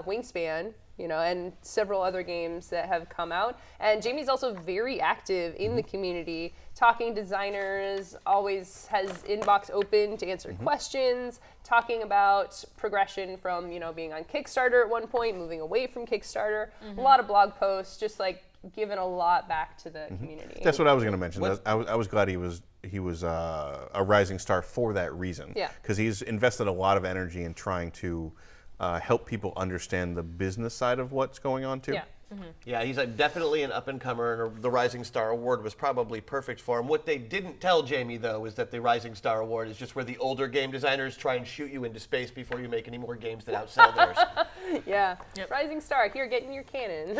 Wingspan, and several other games that have come out. And Jamie's also very active in the community, talking to designers, always has inbox open to answer questions, talking about progression from, being on Kickstarter at one point, moving away from Kickstarter. A lot of blog posts, just like giving a lot back to the community. that's what I was going to mention. I was glad he was a rising star for that reason. Yeah. Because he's invested a lot of energy in trying to help people understand the business side of what's going on too. Yeah. Yeah, he's definitely an up-and-comer, and the Rising Star Award was probably perfect for him. What they didn't tell Jamie, though, is that the Rising Star Award is just where the older game designers try and shoot you into space before you make any more games that outsell theirs. Yeah. Yep. Rising star, here, get in your cannon.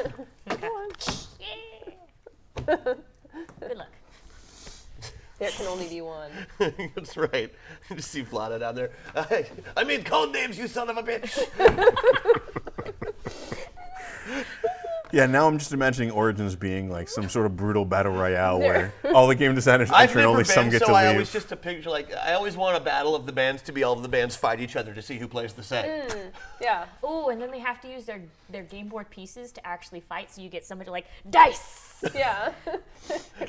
Come on. Good luck. There can only be one. That's right. Just see Vlada down there. I mean code names, you son of a bitch. Yeah, now I'm just imagining Origins being like some sort of brutal battle royale where all the game designers I've enter and never only some been, get so to I leave. always just a picture I always want a battle of the bands to be all of the bands fight each other to see who plays the same. Yeah. Oh, and then they have to use their game board pieces to actually fight, so you get somebody like dice. Yeah.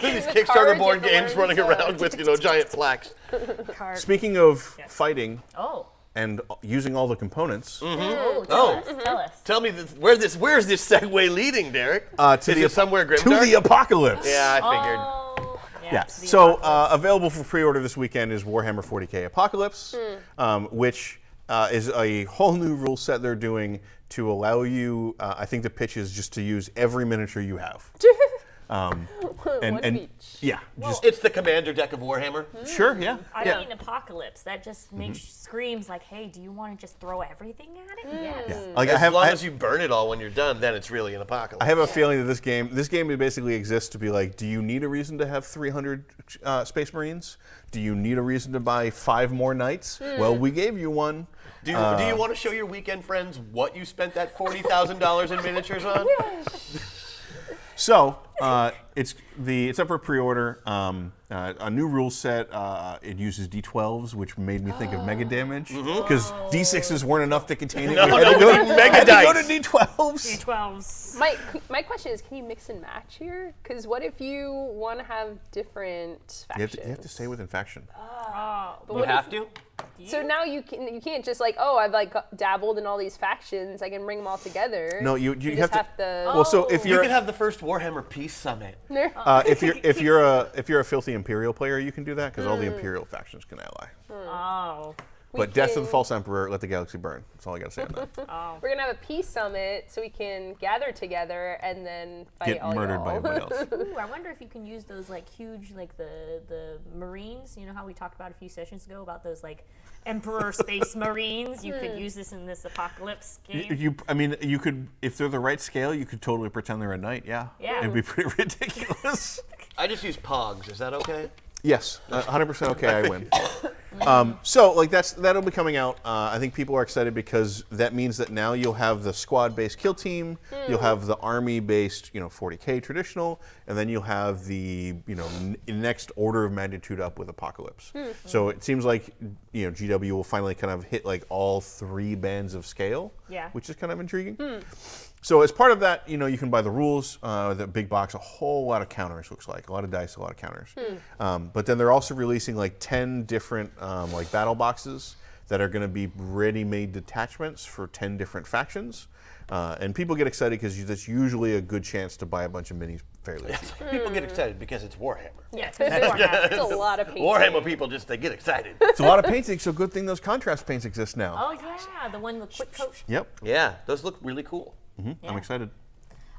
These The Kickstarter cards, board you have to games learn running to- around with giant plaques. Card. Speaking of Yes. fighting Oh. and using all the components, Oh, Oh. tell us. Tell me where's this segue leading, Derek? Is to the it somewhere to Grimdark? the apocalypse. Yeah, I figured. Oh, Yeah. to the So apocalypse. available for pre-order this weekend is Warhammer 40k Apocalypse, which is a whole new rule set they're doing to allow you. I think the pitch is just to use every miniature you have. One of and each. yeah, just It's the commander deck of Warhammer. sure, yeah. I yeah. mean, apocalypse. That just makes screams like, "Hey, do you want to just throw everything at it?" Yes. Yeah. Like As long as you burn it all when you're done, then it's really an apocalypse. I have a feeling that this game basically exists to be like, do you need a reason to have 300 Space Marines? Do you need a reason to buy 5 more Knights? Well, we gave you one. Do you want to show your weekend friends what you spent that $40,000 in miniatures on? So it's up for pre-order. A new rule set. It uses D12s, which made me think of mega damage because D6s weren't enough to contain it. No, You had to we go need to- mega had to go dice. to D12s. D12s. My question is, can you mix and match here? Because what if you want to have different You factions? have to stay within faction. But You what have if- to? So now you can't just like, oh, I've like dabbled in all these factions. I can bring them all together. No, you just have to. Well, so if You you're could have the first Warhammer Peace Summit. if you're a filthy Imperial player, you can do that because all the Imperial factions can ally. Oh. But Death of the False Emperor, let the galaxy burn. That's all I got to say on that. We're going to have a peace summit so we can gather together and then fight Get all murdered y'all. by everybody else. Ooh, I wonder if you can use those like huge, like the Marines. You know how we talked about a few sessions ago about those like Emperor Space Marines? You could use this in this apocalypse game. You could, if they're the right scale, you could totally pretend they're a knight. Yeah. It'd be pretty ridiculous. I just use Pogs. Is that okay? Yes, 100% okay. I win. So like that'll be coming out. I think people are excited because that means that now you'll have the squad-based kill team, you'll have the army-based 40K traditional, and then you'll have the next order of magnitude up with Apocalypse. So it seems like GW will finally kind of hit like all 3 bands of scale, which is kind of intriguing. So as part of that, you can buy the rules, the big box, a whole lot of counters, looks like. A lot of dice, a lot of counters. But then they're also releasing like 10 different like battle boxes that are going to be ready-made detachments for 10 different factions. And people get excited because that's usually a good chance to buy a bunch of minis fairly cheap. People get excited because it's Warhammer. Yes, It's a lot of painting. Warhammer people they get excited. It's a lot of painting, so good thing those contrast paints exist now. Oh yeah, the one with quick coat. Yep. Yeah, those look really cool. I'm excited.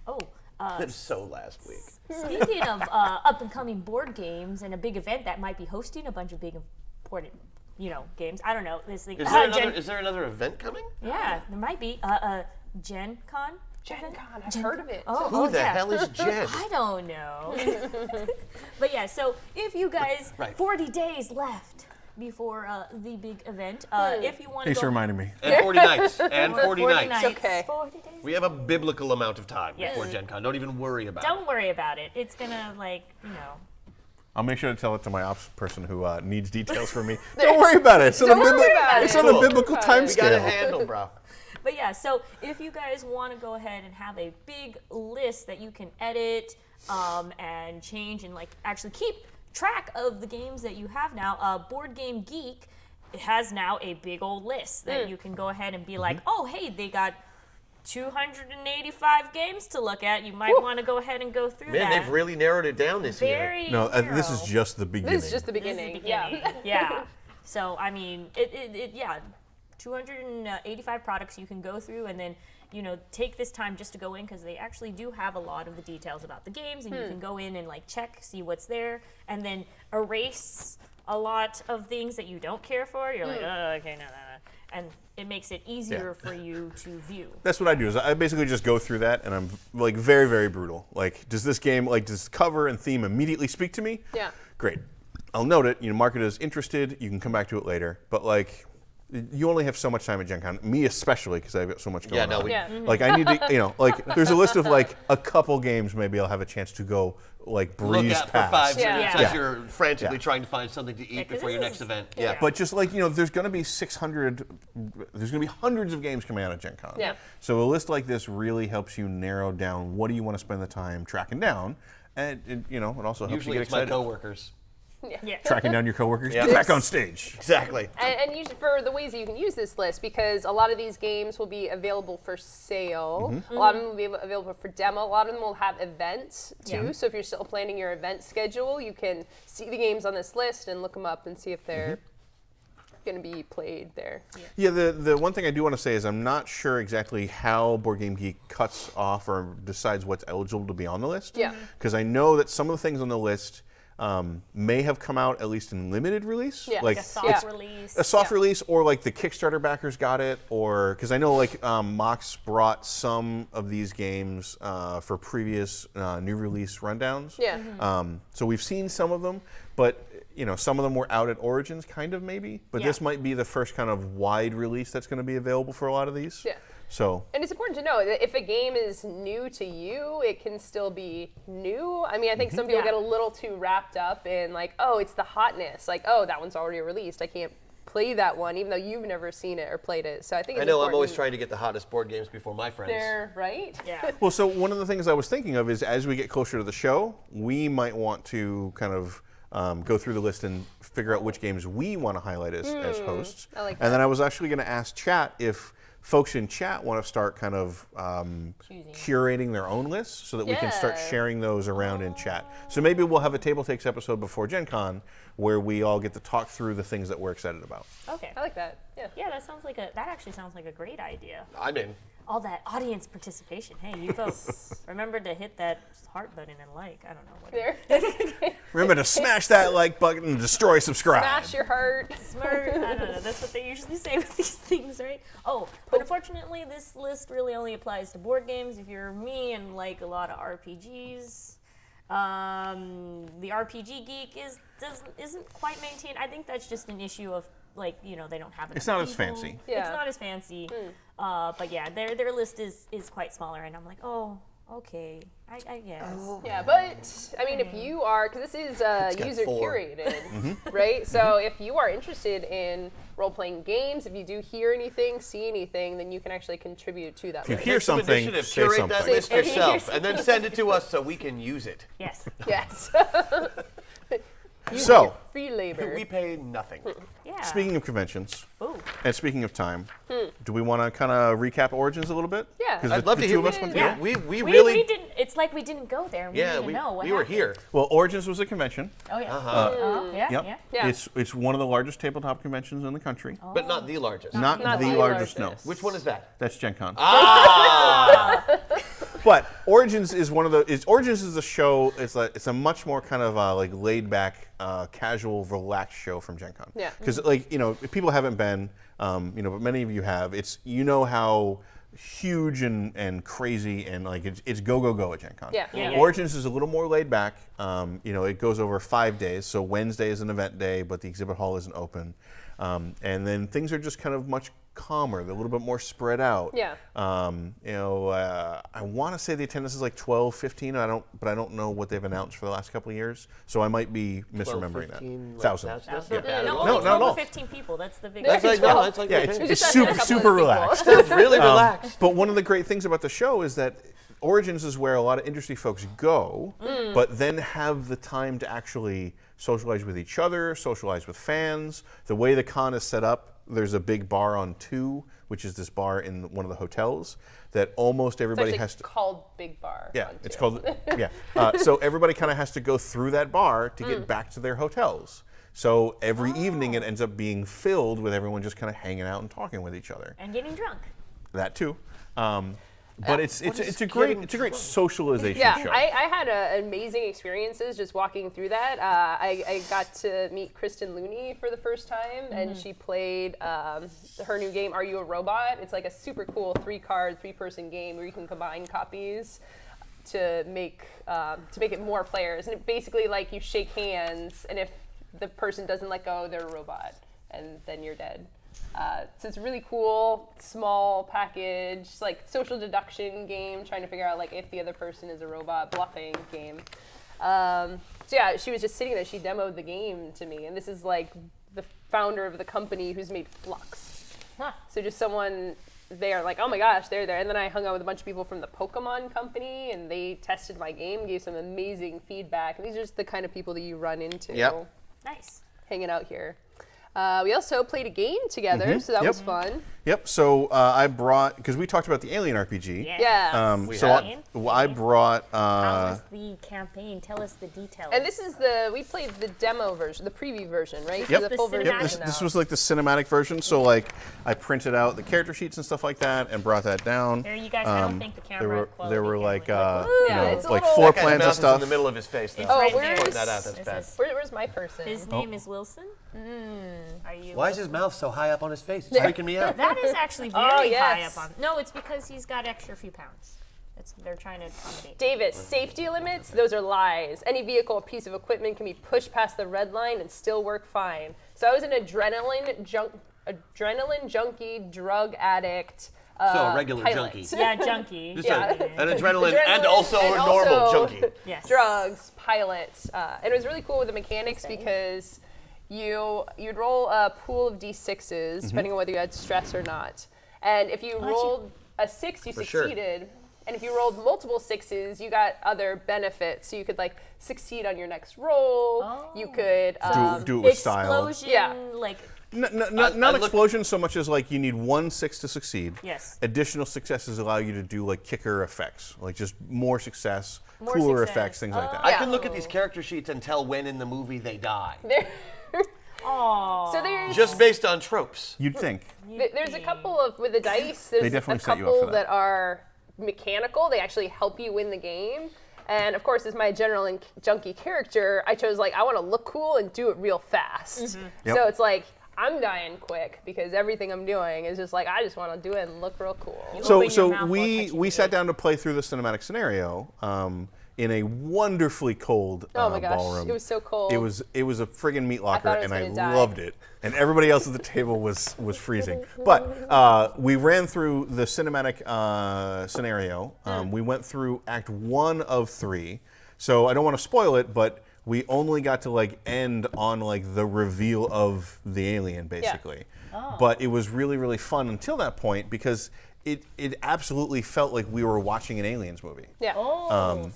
Oh. That was so last week. Speaking of up-and-coming board games and a big event that might be hosting a bunch of big important, games. I don't know. This thing. Is there another event coming? Yeah, there might be. Gen Con? Gen Con, I've heard of it. Who the hell is Jen? I don't know. But yeah, so if you guys, 40 days left before the big event, if you want to Thanks for go... reminding me. And 40 nights. And 40 nights. Okay. 40 days. We have a biblical amount of time before Gen Con. Don't even worry about it. Don't worry about it. It's gonna, I'll make sure to tell it to my ops person who needs details from me. Don't worry about it. It's on a biblical time We got a scale. handle, bro. But yeah, so if you guys want to go ahead and have a big list that you can edit and change and actually keep track of the games that you have now, BoardGameGeek has now a big old list that you can go ahead and be like, oh, hey, they got 285 games to look at. You might want to go ahead and go through that. Man, they've really narrowed it down this year. No, this is just the beginning. This is just the beginning. Yeah. So, I mean, 285 products you can go through and then, take this time just to go in because they actually do have a lot of the details about the games and you can go in and check, see what's there, and then erase a lot of things that you don't care for. You're like, oh, okay, no. And it makes it easier for you to view. That's what I do. Is I basically just go through that, and I'm very, very brutal. Does this game, does cover and theme immediately speak to me? Yeah. Great. I'll note it. Mark it as interested. You can come back to it later. But you only have so much time at Gen Con. Me especially, because I've got so much going on. I need to, there's a list of a couple games maybe I'll have a chance to go breeze Look at past. for 5 minutes as you're frantically trying to find something to eat before your next event. Yeah, but just there's going to be 600, there's going to be hundreds of games coming out of Gen Con. Yeah. So a list like this really helps you narrow down what do you want to spend the time tracking down, and it also helps Usually you get it's excited. my coworkers. Tracking down your coworkers. Get back on stage. Exactly. And usually for the ways that you can use this list, because a lot of these games will be available for sale. A lot of them will be available for demo. A lot of them will have events too. So if you're still planning your event schedule, you can see the games on this list and look them up and see if they're going to be played there. Yeah, the one thing I do want to say is I'm not sure exactly how BoardGameGeek cuts off or decides what's eligible to be on the list. Yeah. Because I know that some of the things on the list may have come out at least in limited release. Yeah. A soft release. A soft release, or the Kickstarter backers got it, or because I know Mox brought some of these games for previous new release rundowns. Yeah. So we've seen some of them, but some of them were out at Origins, kind of maybe. But this might be the first kind of wide release that's going to be available for a lot of these. Yeah. So. And it's important to know that if a game is new to you, it can still be new. I mean, I think some people get a little too wrapped up in oh, it's the hotness. Oh, that one's already released. I can't play that one, even though you've never seen it or played it. So I think it's important. I'm always trying to get the hottest board games before my friends. They're right. Yeah. Well, so one of the things I was thinking of is as we get closer to the show, we might want to kind of go through the list and figure out which games we want to highlight as hosts. I like and then I was actually going to ask chat if folks in chat want to start kind of curating their own lists so that we can start sharing those around in chat. So maybe we'll have a TableTakes episode before Gen Con where we all get to talk through the things that we're excited about. Okay. I like that. Yeah. Yeah, that actually sounds like a great idea. I'm in. All that audience participation. Hey, you folks, remember to hit that heart button and like. I don't know what. There. Remember to smash that like button and destroy subscribe. Smash your heart. Smart. I don't know. That's what they usually say with these things, right? Oh, but unfortunately, this list really only applies to board games. If you're me and like a lot of RPGs, the RPG geek isn't quite maintained. I think that's just an issue of like, you know, they don't have enough It's not as people. fancy. Yeah. It's not as fancy. But yeah, their list is quite smaller, and I'm like, oh, okay, I guess. Yeah, but I mean, if you are, because this is user 4. curated, right? So if you are interested in role-playing games, if you do hear anything, see anything, then you can actually contribute to that If you list. hear something, Initiative, say curate that something. list yourself, and then send it to us so we can use it. Yes. Yes. So, Free labor. We pay nothing. Yeah. speaking of conventions, Ooh. and speaking of time, do we want to kind of recap Origins a little bit? Yeah. 'Cause I'd the love to two hear. of us went Yeah, through. we We really. didn't. It's like we didn't go there. We Yeah, didn't know what we were happened. here. Well, Origins was a convention. Oh yeah. Yeah. Yep. Yeah. Yeah. It's one of the largest tabletop conventions in the country. But not the largest. Not the the largest, no. largest. Which one is that? That's Gen Con. Ah! But Origins is one of the. Origins is a show. It's a much more kind of like laid back, casual, relaxed show from Gen Con. Yeah. Because if people haven't been, but many of you have. It's how huge and crazy and like it's go at Gen Con. Yeah. Yeah. Origins is a little more laid back. It goes over 5 days. So Wednesday is an event day, but the exhibit hall isn't open. And then things are just kind of much calmer. They're a little bit more spread out. Yeah. I want to say the attendance is like 12, 15. I don't know what they've announced for the last couple of years. So I might be misremembering 15, that. 1,000. That's Yeah. not bad. No, No, only not at 12 all. or 15 people. That's the big. That's like, Well, no, that's like Yeah, okay. it's just super, a couple super of people. relaxed. really relaxed. But one of the great things about the show is that Origins is where a lot of industry folks go, but then have the time to actually socialize with each other, socialize with fans. The way the con is set up, there's a big bar on 2, which is this bar in one of the hotels that almost It's everybody actually has to. called Big Bar. Yeah, on it's two. called. Yeah, so everybody kind of has to go through that bar to get back to their hotels. So every evening it ends up being filled with everyone just kind of hanging out and talking with each other. And getting drunk. That too. But it's a great socialization Yeah, show. I had amazing experiences just walking through that. I got to meet Kristen Looney for the first time, and she played her new game, Are You a Robot? It's like a super cool 3-card, 3-person game where you can combine copies to make it more players. And it basically, like, you shake hands, and if the person doesn't let go, they're a robot, and then you're dead. So it's a really cool, small package, like social deduction game, trying to figure out like if the other person is a robot, bluffing game. So yeah, she was just sitting there. She demoed the game to me, and this is like the founder of the company who's made Flux. So just someone there, like, oh my gosh, they're there. And then I hung out with a bunch of people from the Pokemon company, and they tested my game, gave some amazing feedback. And these are just the kind of people that you run into. Yep. Nice. Hanging out here. We also played a game together, so that Yep. was fun. Yep. So I brought, because we talked about the Alien RPG. Yes. Yeah. We So have. I brought. How was the campaign? Tell us the details. And this is we played the demo version, the preview version, right? Yep. So the full The version Yep, is this out. was like the cinematic version. So like I printed out the character sheets and stuff like that and brought that down. There, you guys. I don't think the camera There were quality there were can like really- Yeah, it's a like little- floor That guy's plans mouth and is stuff. in the middle of his face. Though. It's Oh, right where there. is- Point that out. That's This bad. is- Where's my person? His name is Wilson. Are you? Why is his mouth so high up on his face? It's freaking me out. That is actually very Oh, high yes. up on. No, it's because he's got extra few pounds. They're trying to accommodate. Davis, safety limits, those are lies. Any vehicle or piece of equipment can be pushed past the red line and still work fine. So I was an adrenaline junkie, drug addict. So a regular pilot. junkie. Yeah, junkie. Just Yeah. an adrenaline and Adrenaline also and a normal also- junkie. Yes. Drugs, pilots, and it was really cool with the mechanics because you'd roll a pool of d6s depending on whether you had stress or not, and if you rolled a 6, you For sure. succeeded, and if you rolled multiple 6s, you got other benefits. So you could like succeed on your next roll. You could do it with style. Explosion. Yeah. Like Not explosions so much as like you need 1 6 to succeed. Yes. Additional successes allow you to do like kicker effects, like just more success, cooler effects, things like that. I can look at these character sheets and tell when in the movie they die. Aww. So there's Just based on tropes. You'd think. there's a couple of with the dice. There's definitely a set you up for couple that. that are mechanical. They actually help you win the game. And of course, as my general and junky character, I chose like I want to look cool and do it real fast. Yep. So it's like I'm dying quick because everything I'm doing is just like I just want to do it and look real cool. So we sat down to play through the cinematic scenario in a wonderfully cold Oh my gosh, ballroom. it was so cold. It was a friggin' meat locker, thought I was and I gonna die. loved it. And everybody else at the table was freezing. But we ran through the cinematic scenario. We went through Act 1 of 3. So I don't want to spoil it, but we only got to like end on like the reveal of the alien, basically. But it was really, really fun until that point because it absolutely felt like we were watching an Aliens movie. Yeah.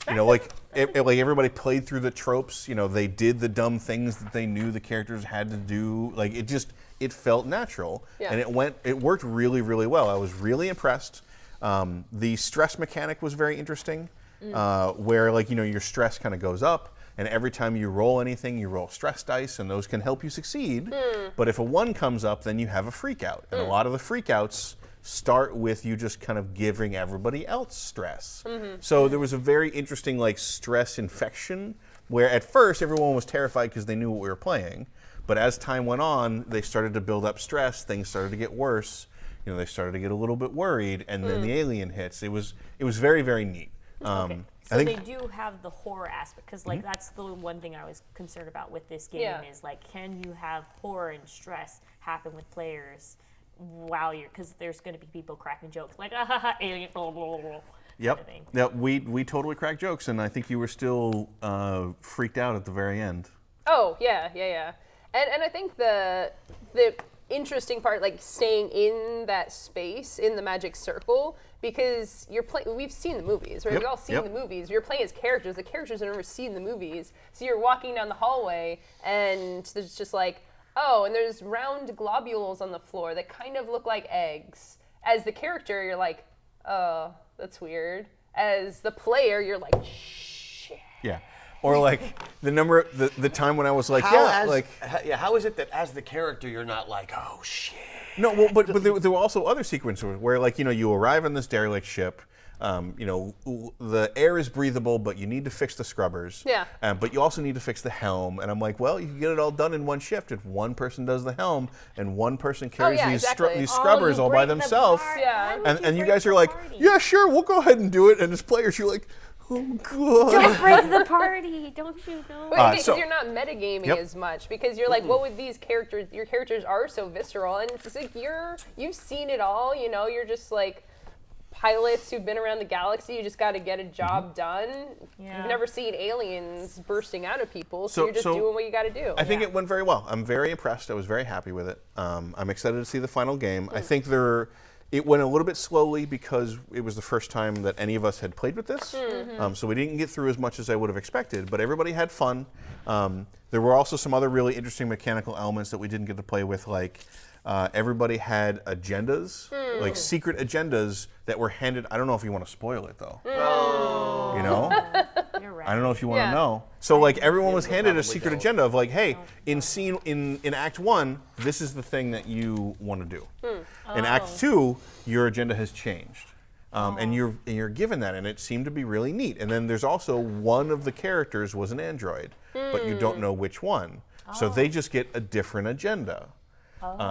You know, like everybody played through the tropes. You know, they did the dumb things that they knew the characters had to do. Like it felt natural, and it worked really, really well. I was really impressed. The stress mechanic was very interesting, where like your stress kind of goes up, and every time you roll anything, you roll stress dice, and those can help you succeed. But if a 1 comes up, then you have a freak out, and a lot of the freak outs start with you just kind of giving everybody else stress. So there was a very interesting like stress infection where at first everyone was terrified because they knew what we were playing, but as time went on, they started to build up stress, things started to get worse, they started to get a little bit worried, and then the alien hits. It was very, very neat. Okay. So I they think do have the horror aspect because like that's the one thing I was concerned about with this game is like can you have horror and stress happen with players while you're because there's going to be people cracking jokes like alien blah, blah, blah, Yep. Yeah, we totally cracked jokes, and I think you were still freaked out at the very end. Oh yeah. And I think the interesting part, like staying in that space in the magic circle, because we've seen the movies, right? Yep, We've all seen the movies. You're playing as characters. The characters have never seen the movies, so you're walking down the hallway, and there's just like, and there's round globules on the floor that kind of look like eggs. As the character, you're like, oh, that's weird. As the player, you're like, shit. Yeah. Or like the time when I was like, how is it that as the character you're not like, oh shit? No, well, but there were also other sequences where like you arrive on this derelict ship. The air is breathable, but you need to fix the scrubbers. Yeah. But you also need to fix the helm. And I'm like, well, you can get it all done in one shift if one person does the helm and one person carries these scrubbers all by themselves. And you guys are like, yeah, sure, we'll go ahead and do it. And as players, you're like, oh god. Don't break the party, don't you know? Because you're not metagaming as much because you're like, what would these characters? Your characters are so visceral, and it's like you've seen it all. You're just like pilots who've been around the galaxy. You just got to get a job done. Yeah. You've never seen aliens bursting out of people, so you're just doing what you got to do. I think it went very well. I'm very impressed. I was very happy with it. I'm excited to see the final game. I think it went a little bit slowly because it was the first time that any of us had played with this. So we didn't get through as much as I would have expected, but everybody had fun. There were also some other really interesting mechanical elements that we didn't get to play with, like everybody had agendas, like secret agendas that were handed. I don't know if you want to spoil it though. You know? You're right. I don't know if you want to know. So like everyone was handed a secret agenda of like, hey, in Act 1, this is the thing that you want to do. In Act 2, your agenda has changed. And you're given that, and it seemed to be really neat. And then there's also one of the characters was an android, but you don't know which one. So they just get a different agenda.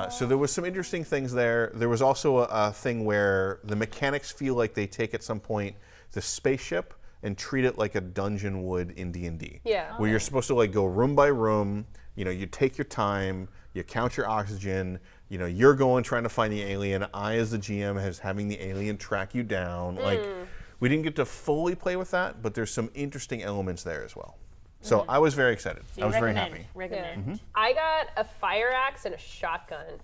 So there was some interesting things there. There was also a thing where the mechanics feel like they take at some point the spaceship and treat it like a dungeon would in D&D. Yeah. Where you're supposed to like go room by room, you take your time, you count your oxygen, you're going trying to find the alien. I as the GM is having the alien track you down. Like we didn't get to fully play with that, but there's some interesting elements there as well. So I was very excited. So I was very happy. Recommend. I got a fire axe and a shotgun.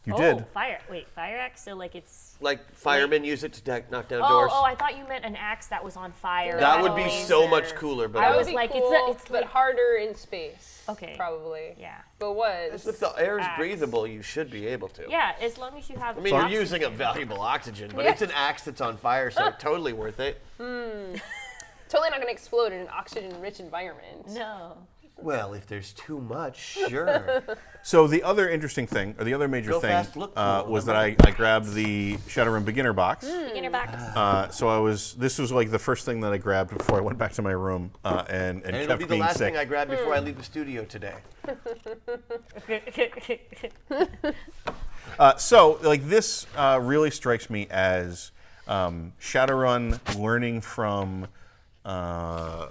You did. Fire axe. So like it's Like firemen use it to knock down oh, doors. oh, I thought you meant an axe that was on fire. That would be laser. so much cooler, but I That was would be like, cool, it's but like harder in space. Okay. Probably. Yeah. But was. if the air is Axe. breathable, you should be able to. Yeah, as long as you have. I mean, you're using a valuable oxygen, but it's an axe that's on fire, so totally worth it. Totally not going to explode in an oxygen-rich environment. No. Well, if there's too much, sure. So the other interesting thing, or the other major Go thing, fast, look cool. was that I grabbed the Shadowrun beginner box. Beginner box. This was like the first thing that I grabbed before I went back to my room and And it'll kept be the being last sick. thing I grab before I leave the studio today. So like this really strikes me as Shadowrun learning from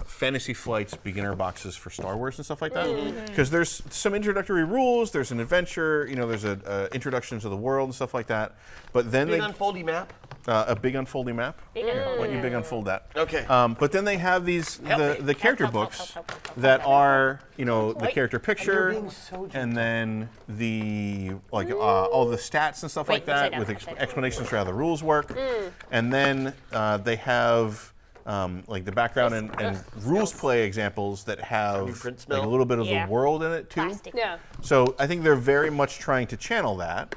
Fantasy Flight's beginner boxes for Star Wars and stuff like that. Because there's some introductory rules, there's an adventure, there's an introduction to the world and stuff like that. But then Big unfoldy map. a big unfolding map. Big unfolding Let you map. big unfold that. Okay. But then they have these the character Help, books help. that are the character picture being so and then the all the stats and stuff like Wait, upside that with down, upside down. explanations for how the rules work. And then they have like the background and rules play examples that have print like smell? a little bit of Yeah. the world in it too. Plastic. Yeah. So I think they're very much trying to channel that.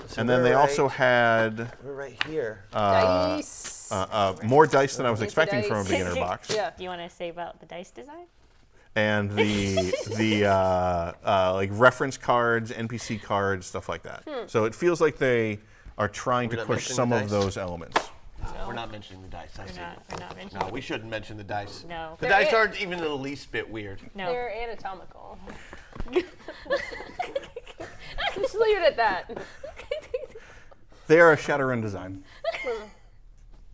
So And then we're they also right- had We're right here. Dice. more dice than I was Need the expecting from a dice. beginner box. Yeah. Do you want to say about the dice design? And the like reference cards, NPC cards, stuff like that. So it feels like they are trying to not push mentioning some the of dice? those elements. We're not mentioning the dice. I see. We're not mentioning. No, we shouldn't mention the dice. No. The They're dice it. aren't even the least bit weird. No. They're anatomical. Just leave it at that. They are a Shadowrun design.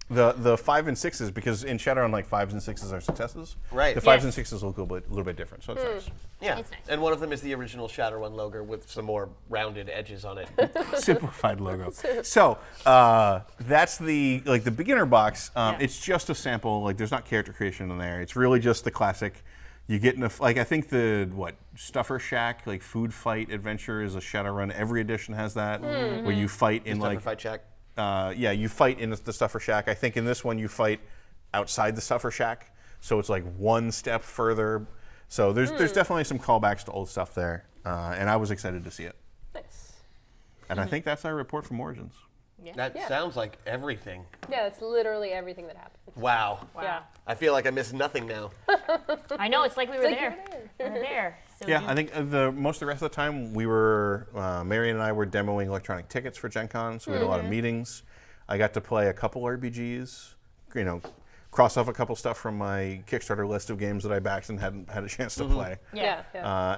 The 5 and 6s, because in Shadowrun like 5s and 6s are successes. Right. The 5s Yes. and 6s look a little bit different, so it's nice. Yeah. It's nice. And one of them is the original Shadowrun logo with some more rounded edges on it. Simplified logo. So that's the beginner box. It's just a sample. Like there's not character creation in there. It's really just the classic. You get in I think the Stuffer Shack like food fight adventure is a Shadowrun. Every edition has that where you fight in Stuffer like Fight Shack. you fight in the Stuffer Shack. I think in this one you fight outside the Stuffer Shack, so it's like one step further. So there's definitely some callbacks to old stuff there, and I was excited to see it. Nice. And I think that's our report from Origins. That sounds like everything. Yeah, that's literally everything that happened. Wow. Yeah. I feel like I missed nothing now. I know. It's like we were like there. you We were there. So Yeah, I think most of the rest of the time we were, Marion and I were demoing electronic tickets for Gen Con, so we had a lot of meetings. I got to play a couple RPGs, cross off a couple stuff from my Kickstarter list of games that I backed and hadn't had a chance to play. Yeah.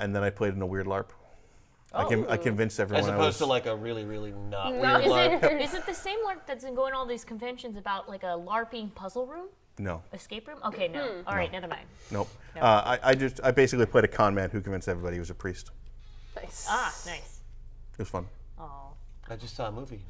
And then I played in a LARP. I convinced everyone As I opposed was, to like a really, really not Not- weird LARP. Is it the same LARP that's been going to all these conventions about like a LARPing puzzle room, no, escape room? Okay, no. All right, never mind. nope. I basically played a con man who convinced everybody he was a priest. Nice. Ah, nice. It was fun. Oh, I just saw a movie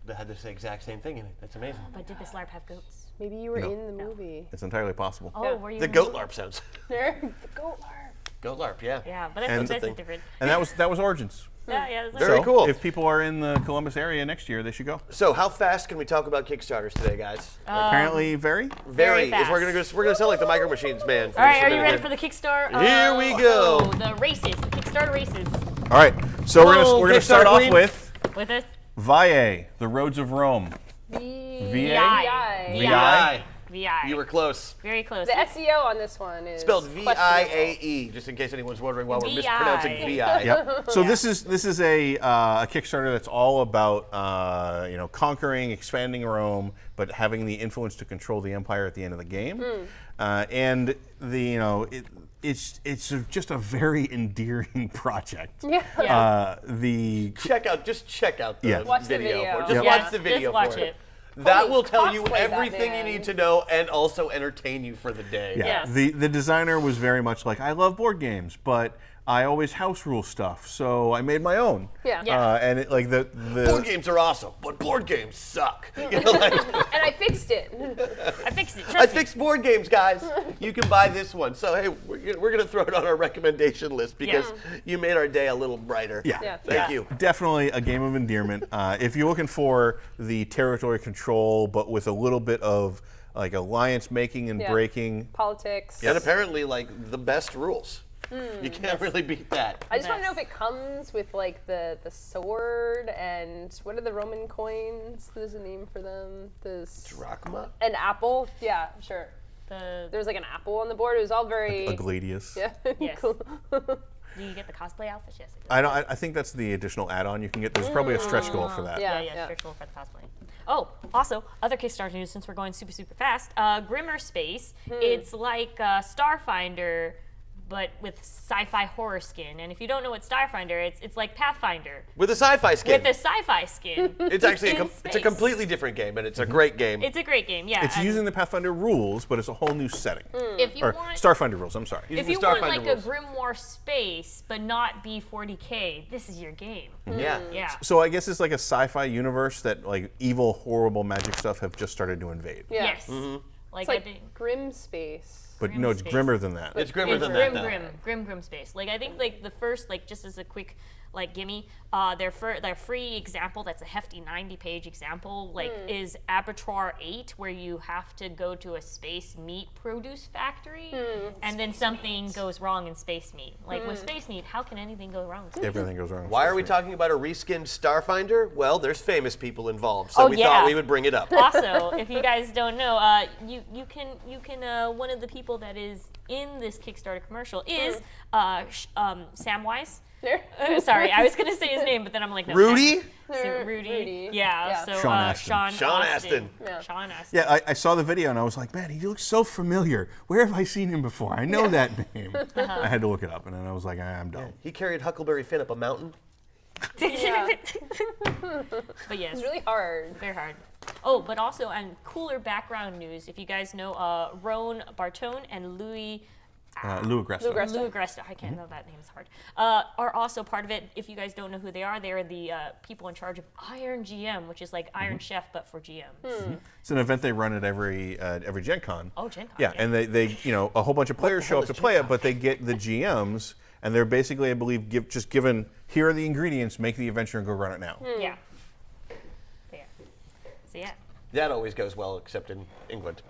that had this exact same thing in it. That's amazing. but did this LARP have goats? Maybe you were No. in the movie. It's entirely possible. Oh, Yeah. were you? The in goat LARP sounds. The goat larp. Goat LARP, yeah. Yeah, but that's, And- that's thing. different. And that was Origins. Yeah, that's Very like, cool. If people are in the Columbus area next year, they should go. So how fast can we talk about Kickstarters today, guys? Apparently, very. very Is fast. we're gonna sound like the Micro Machines man. All right, are you ready for the Kickstarter? Here we go. Oh, the races, the Kickstarter races. All right, so Hello, we're gonna start Kickstarter off queen. with With us? VIA, the Roads of Rome. VI. VI. VI. You were close. very close. The SEO on this one is Spelled questionable. VIAE, just in case anyone's wondering why we're VI. mispronouncing VI. Yep. So this is a Kickstarter that's all about conquering, expanding Rome, but having the influence to control the empire at the end of the game. And it's just a very endearing project. Yeah. Check out the Yeah. Watch the video. video. For it. Just Yep. watch the video Just watch for it. That Holy will tell you cosplay, everything you Batman. need to know and also entertain you for the day. Yeah. Yes. The designer was very much like, I love board games, but I always house rule stuff, so I made my own. Yeah. And it, like the Board games are awesome, but board games suck. You know, like, And I fixed it. I fixed it. I Trust me. fixed board games, guys. You can buy this one. So hey, we're gonna throw it on our recommendation list because you made our day a little brighter. Yeah. Thank you. Definitely a game of endearment. If you're looking for the territory control, but with a little bit of like alliance making and breaking. Politics. And apparently, like the best rules. You can't really beat that. I just want to know if it comes with like the sword and what are the Roman coins? There's a name for them. Drachma? An apple. Yeah, sure. The, There's like an apple on the board. It was all very. A gladius. Yeah. Yes. Cool. do you get the cosplay outfits? Yes. I think that's the additional add-on you can get. There's probably a stretch goal for that. Yeah. Stretch goal for the cosplay. Oh, also, other Kickstarter news since we're going super, super fast. Grimmer Space. It's like Starfinder, but with sci-fi horror skin. And if you don't know what Starfinder, it's like Pathfinder With a sci-fi skin. with a sci-fi skin. It's actually in it's a space. completely different game, and it's a great game. It's a great game, yeah. It's and using the Pathfinder rules, but it's a whole new setting. if you Or want, Starfinder rules, I'm sorry. if the you want Starfinder like rules. a Grimoire space, but not be 40K, this is your game. Yeah. Yeah. So I guess it's like a sci-fi universe that like evil, horrible magic stuff have just started to invade. Yeah. Yes. Like, It's I like think Grim Space. But Grim no, it's space. grimmer than that. It's grimmer it's than grim, that, though. grim space. Like I think like the first like just as a quick like gimme, their free example that's a hefty 90-page example like is Abattoir 8, where you have to go to a space meat produce factory, and then something goes wrong in space meat. Like with space meat, how can anything go wrong? With space Everything goes wrong. with Why are we Starfinder. talking about a reskinned Starfinder? Well, there's famous people involved, so we yeah. thought we would bring it up. Also, if you guys don't know, you can one of the people that is in this Kickstarter commercial is Sam Weiss. Sorry, I was gonna say his name, but then I'm like, no, Rudy? Rudy. Yeah. So Sean Astin. Sean Astin. Yeah. Sean Astin. Yeah, I saw the video and I was like, man, he looks so familiar. Where have I seen him before? I know that name. I had to look it up, and then I was like, I'm done. He carried Huckleberry Finn up a mountain. Yeah. But yes, It's really hard. very hard. Oh, but also on cooler background news, if you guys know Roan Bartone and Louis Lou Agresta. Agresta. Lou Agresta, I can't know that name, it's hard, are also part of it. If you guys don't know who they are the people in charge of Iron GM, which is like Iron Chef, but for GMs. It's an event they run at every Gen Con. Oh, Gen Con. Yeah, and they a whole bunch of players show up to play it, but they get the GMs, and they're basically, I believe, just given, here are the ingredients, make the adventure and go run it now. Yeah. There. So yeah. That always goes well, except in England.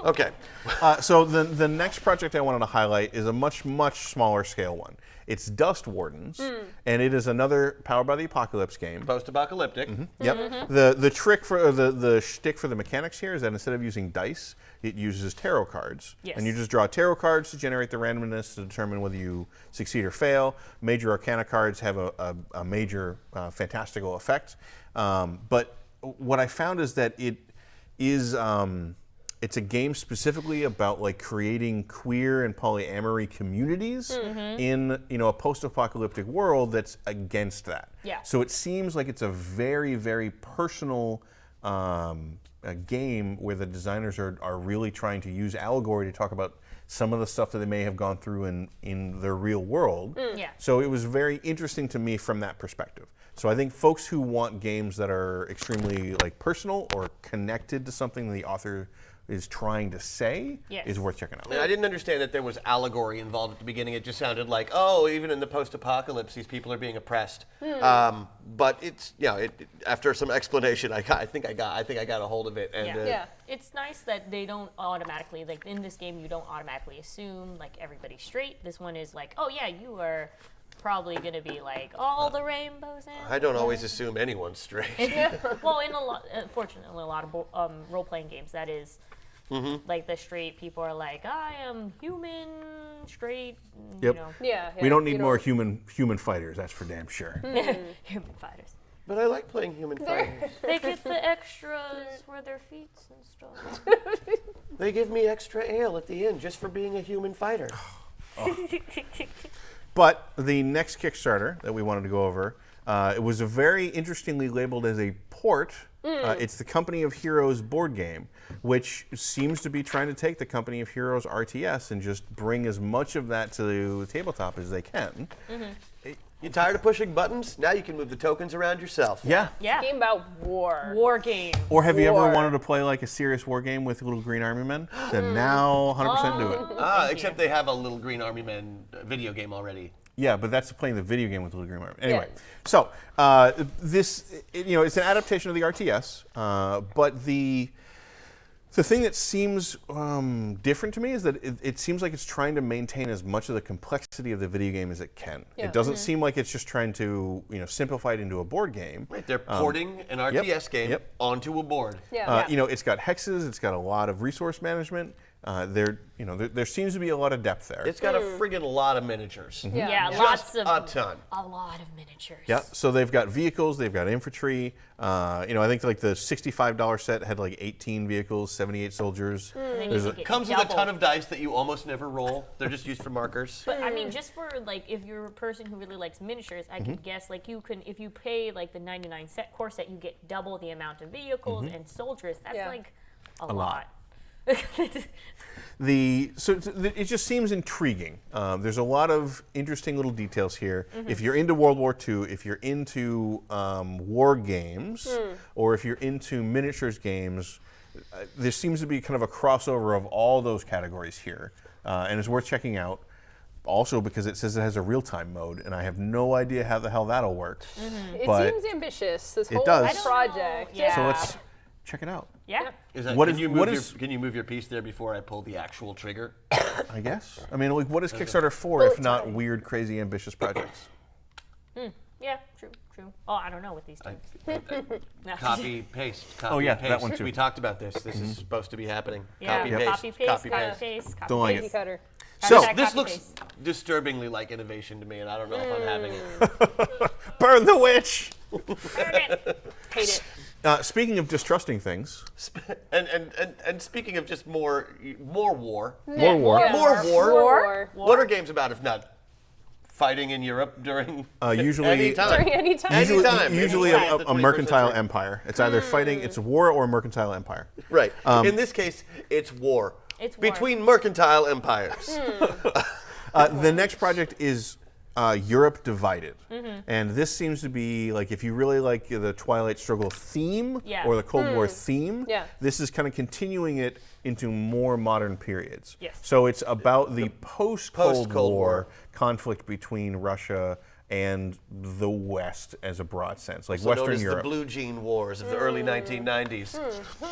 Okay. So the next project I wanted to highlight is a much smaller scale one. It's Dust Wardens, and it is another Powered by the Apocalypse game. Post-apocalyptic. Yep. The trick for the shtick for the mechanics here is that instead of using dice, it uses tarot cards. Yes. And you just draw tarot cards to generate the randomness to determine whether you succeed or fail. Major Arcana cards have a major fantastical effect. But what I found is that it is it's a game specifically about like creating queer and polyamory communities in a post-apocalyptic world that's against that. Yeah. So it seems like it's a very personal a game where the designers are really trying to use allegory to talk about some of the stuff that they may have gone through in their real world. Yeah. So it was very interesting to me from that perspective. So I think folks who want games that are extremely like personal or connected to something the author is trying to say Yes. is worth checking out. I didn't understand that there was allegory involved at the beginning. It just sounded like, oh, even in the post-apocalypse, these people are being oppressed. But it's after some explanation, I think I got a hold of it. And Yeah. Yeah. It's nice that they don't automatically, like in this game, you don't automatically assume like everybody's straight. This one is like, oh yeah, you are probably gonna be like all the rainbows and I don't always assume anyone's straight. well, in a lot, fortunately, a lot of role-playing games, that is, like the straight people are like, I am human, straight, Yep. you know, Yeah. We don't need more human fighters, that's for damn sure. human fighters. But I like playing human fighters. They get the extras for their feet and stuff. They give me extra ale at the end just for being a human fighter. But the next Kickstarter that we wanted to go over It was a very interestingly labeled as a port. It's the Company of Heroes board game, which seems to be trying to take the Company of Heroes RTS and just bring as much of that to tabletop as they can. You tired of pushing buttons? Now you can move the tokens around yourself. Yeah. Yeah. Game about war. War game. Or have you ever War. wanted to play like a serious war game with little green army men? Then now 100% do it. Except they have a little Green Army Men video game already. Yeah, but that's playing the video game with little green army. Anyway, so this, it's an adaptation of the RTS, but the thing that seems different to me is that it seems like it's trying to maintain as much of the complexity of the video game as it can. Yeah. It doesn't seem like it's just trying to simplify it into a board game. Right, they're porting an RTS game onto a board. Yeah. It's got hexes. It's got a lot of resource management. There seems to be a lot of depth there. It's got a friggin' lot of miniatures. Yeah, Just lots of a ton. a lot of miniatures. Yeah, so they've got vehicles, they've got infantry. I think like the $65 set had like 18 vehicles, 78 soldiers. then There's you a- can get Comes with a double. ton of dice that you almost never roll. They're just used for markers. But I mean, just for like, if you're a person who really likes miniatures, I could guess like you can, if you pay like the 99 core set, you get double the amount of vehicles and soldiers. That's Yeah. like a lot. lot. it just seems intriguing. There's a lot of interesting little details here. If you're into World War II, if you're into war games, or if you're into miniatures games, there seems to be kind of a crossover of all those categories here, and it's worth checking out. Also, because it says it has a real-time mode, and I have no idea how the hell that'll work. It But seems ambitious, this it whole does. I don't project. know. Yeah. so let's check it out. Yeah. Can you move your piece there before I pull the actual trigger? I guess. I mean, like, what is Kickstarter for if not weird, crazy, ambitious projects? Yeah. True. Oh, I don't know what these do. Copy, paste, copy, Oh, yeah, paste. that one too. We talked about this. This is supposed to be happening. Yeah. Copy, Copy, paste, paste, copy, copy, paste. paste, copy, Don't like paste. Cookie cutter. So, Hashtag This copy, looks paste. disturbingly like innovation to me, and I don't know if I'm having it. burn the witch! Burn it. Hate it. Speaking of distrusting things, And speaking of just more war. more war. Yeah. More war. War. What are games about if not fighting in Europe during Usually, any time? During any time. usually Anytime of the a 21st mercantile century. empire. It's either fighting, it's war, or a mercantile empire. Right. In this case, it's war. It's war. Between mercantile empires. The next project is Europe Divided. And this seems to be, like, if you really like the Twilight Struggle theme Yeah. or the Cold War theme, Yeah. this is kind of continuing it into more modern periods. Yes. So it's about the post-Cold Post-Cold War War conflict between Russia and the West as a broad sense, like So known Western as Europe. the Blue Jean Wars of the early 1990s.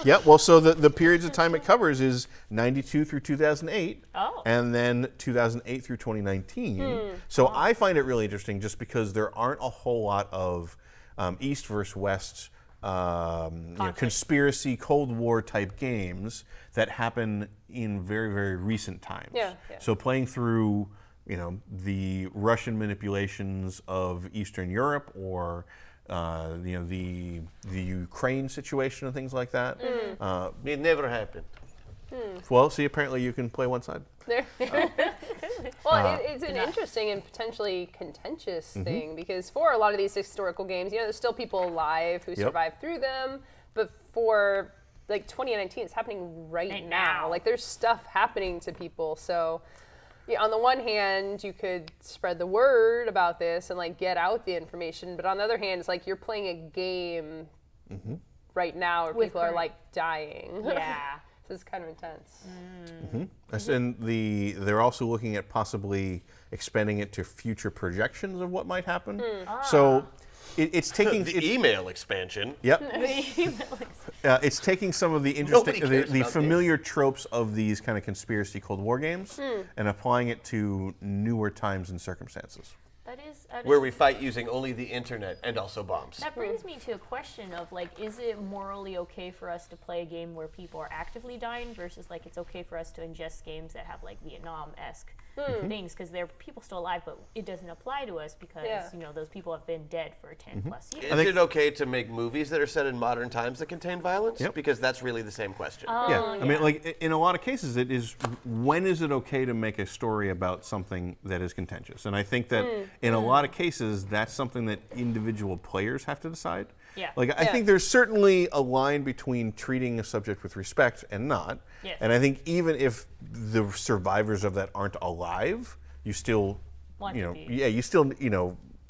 Yeah, well, so the periods of time it covers is 92 through 2008, Oh. and then 2008 through 2019. So I find it really interesting just because there aren't a whole lot of East versus West conspiracy, Cold War type games that happen in very, very recent times. Yeah. So playing through the Russian manipulations of Eastern Europe, or the Ukraine situation and things like that. It never happened. Well, see, apparently you can play one side. There. Well, it's an interesting and potentially contentious thing, because for a lot of these historical games, there's still people alive who survived through them, but for like 2019, it's happening right now. Like, there's stuff happening to people. So on the one hand, you could spread the word about this and like get out the information, but on the other hand, it's like you're playing a game right now where people are like dying. Yeah. So it's kind of intense. And they're also looking at possibly expanding it to future projections of what might happen. So it's taking The email expansion. Yep. It's taking some of the interesting, Nobody cares the about familiar tropes of these kind of conspiracy Cold War games and applying it to newer times and circumstances. That is Where we fight using only the internet and also bombs. That brings me to a question of like, is it morally okay for us to play a game where people are actively dying versus like it's okay for us to ingest games that have like Vietnam-esque things because there are people still alive, but it doesn't apply to us because those people have been dead for 10 plus years. Is it okay to make movies that are set in modern times that contain violence? Because that's really the same question. I mean, like in a lot of cases, it is when is it okay to make a story about something that is contentious? And I think that in a lot of cases, that's something that individual players have to decide. Yeah. Like I think there's certainly a line between treating a subject with respect and not. Yes. And I think even if the survivors of that aren't alive, you still, you still,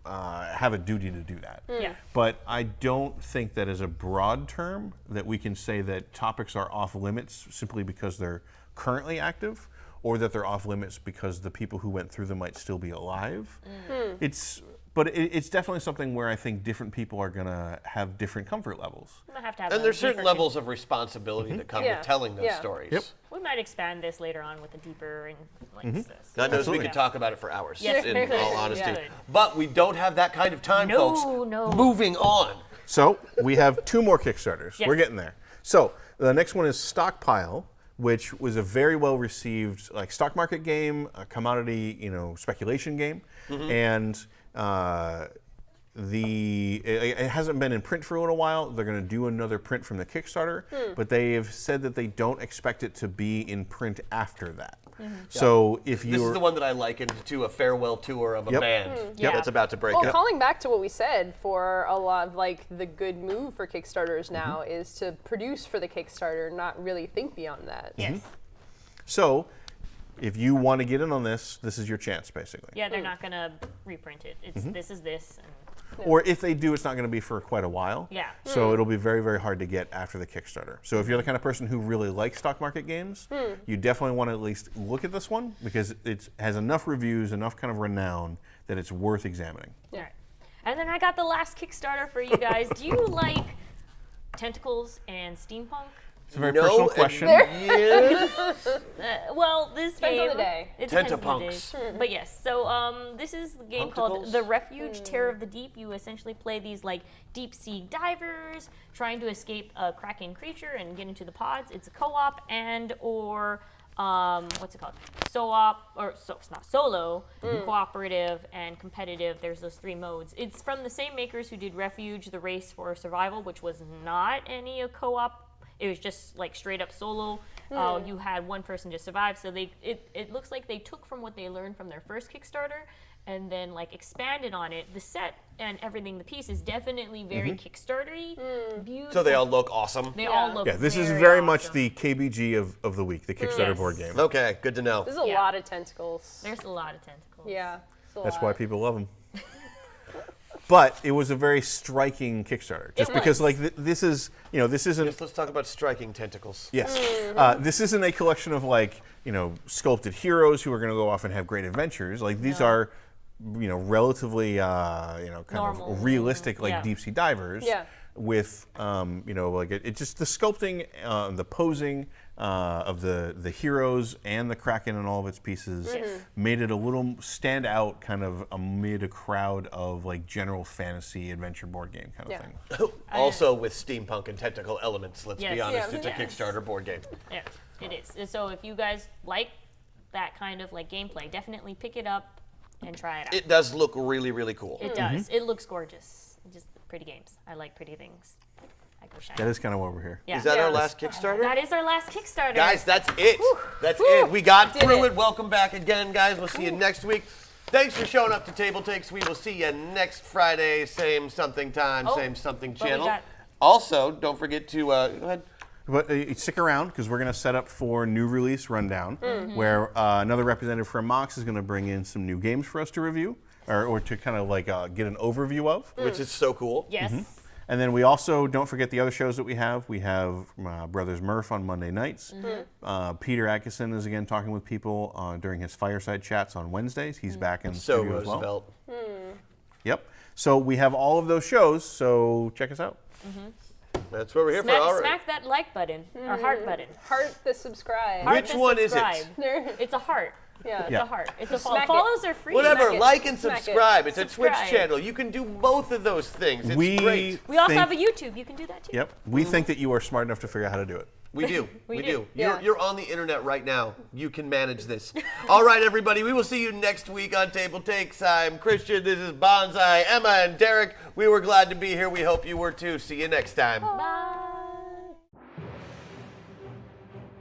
have a duty to do that. Yeah. But I don't think that as a broad term that we can say that topics are off limits simply because they're currently active, or that they're off limits because the people who went through them might still be alive. But it's definitely something where I think different people are going to have different comfort levels. And there's certain levels of responsibility that come with telling those stories. Yep. We might expand this later on with a deeper and this. God knows we could talk about it for hours, Yes, in we could. all honesty. Yeah. But we don't have that kind of time, folks. No. Moving on. So we have 2 more Kickstarters. Yes. We're getting there. So the next one is Stockpile, which was a very well received stock market game, a commodity speculation game, and it hasn't been in print for a little while. They're going to do another print from the Kickstarter, but they have said that they don't expect it to be in print after that. So if you This is the one that I likened to a farewell tour of a band that's about to break up. Calling back to what we said, for a lot of the good move for Kickstarters now is to produce for the Kickstarter, not really think beyond that. Yes. So if you want to get in on this, this is your chance, basically. Yeah, they're not going to reprint it. It's this is this. And Or if they do, it's not going to be for quite a while. Yeah. So it'll be very, very hard to get after the Kickstarter. So if you're the kind of person who really likes stock market games, you definitely want to at least look at this one because it has enough reviews, enough kind of renown that it's worth examining. All right. And then I got the last Kickstarter for you guys. Do you like tentacles and steampunk? It's a very personal question. Well, this Depends game. on the day. It depends on the Tentapunks. day. But yes, so this is the game called The Refuge, Terror of the Deep. You essentially play these deep sea divers trying to escape a kraken creature and get into the pods. It's a co-op or what's it called? It's not solo, cooperative, and competitive. There's those 3 modes. It's from the same makers who did Refuge, The Race for Survival, which was not any co-op. It was just straight up solo. You had one person to survive. So it looks like they took from what they learned from their first Kickstarter and then expanded on it. The set and everything, the piece is definitely very Kickstarter-y. Beautiful. So they all look awesome. They all look. Yeah, this is very very awesome. much the KBG of the week, the Kickstarter Yes. board game. Okay, good to know. There's a lot of tentacles. There's a lot of tentacles. Yeah. That's why people love them. But it was a very striking Kickstarter, just because this is this isn't. Let's talk about striking tentacles. Yes, this isn't a collection of sculpted heroes who are going to go off and have great adventures. These are relatively kind Normal. of realistic deep sea divers. Yeah. With it's just the sculpting, the posing of the heroes and the Kraken and all of its pieces made it a little stand out kind of amid a crowd of general fantasy adventure board game kind of thing. Also with steampunk and tentacle elements, let's be Yes. honest, Yeah. it's a Kickstarter board game. Yeah, it is. And so if you guys like that kind of gameplay, definitely pick it up and try it out. It does look really, really cool. It does. It looks gorgeous. Just pretty games. I like pretty things. I go shiny. That is kind of why we're here. Yeah. Is that our last Kickstarter? That is our last Kickstarter. Guys, that's it. That's it. We got Did through it. it. Welcome back again, guys. We'll see you next week. Thanks for showing up to TableTakes. We will see you next Friday, same something time, same something but we channel. got- Also, don't forget to go ahead. But stick around because we're going to set up for new release rundown, where another representative from Mox is going to bring in some new games for us to review, or to kind of get an overview of. Which is so cool. Yes. And then we also don't forget the other shows that we have. We have Brothers Murph on Monday nights. Peter Atkinson is again talking with people during his fireside chats on Wednesdays. He's back in the So studio as well. Roosevelt. Yep. So we have all of those shows. So check us out. That's what we're here for. All right. Smack that like button or heart button. Heart the subscribe. Heart Which the one is it? subscribe. It's a heart. Yeah. It's Yeah. a heart. It's a Smack it. follows are free. Whatever, Smack it. like and Smack it. subscribe. It's a Twitch Subscribe. channel. You can do both of those things. It's we great. We also think- have a YouTube. You can do that too. Yep. We think that you are smart enough to figure out how to do it. We do. We do. Yeah. You're on the internet right now. You can manage this. All right, everybody. We will see you next week on TableTakes. I'm Christian. This is Bonsai, Emma, and Derek. We were glad to be here. We hope you were too. See you next time. Bye.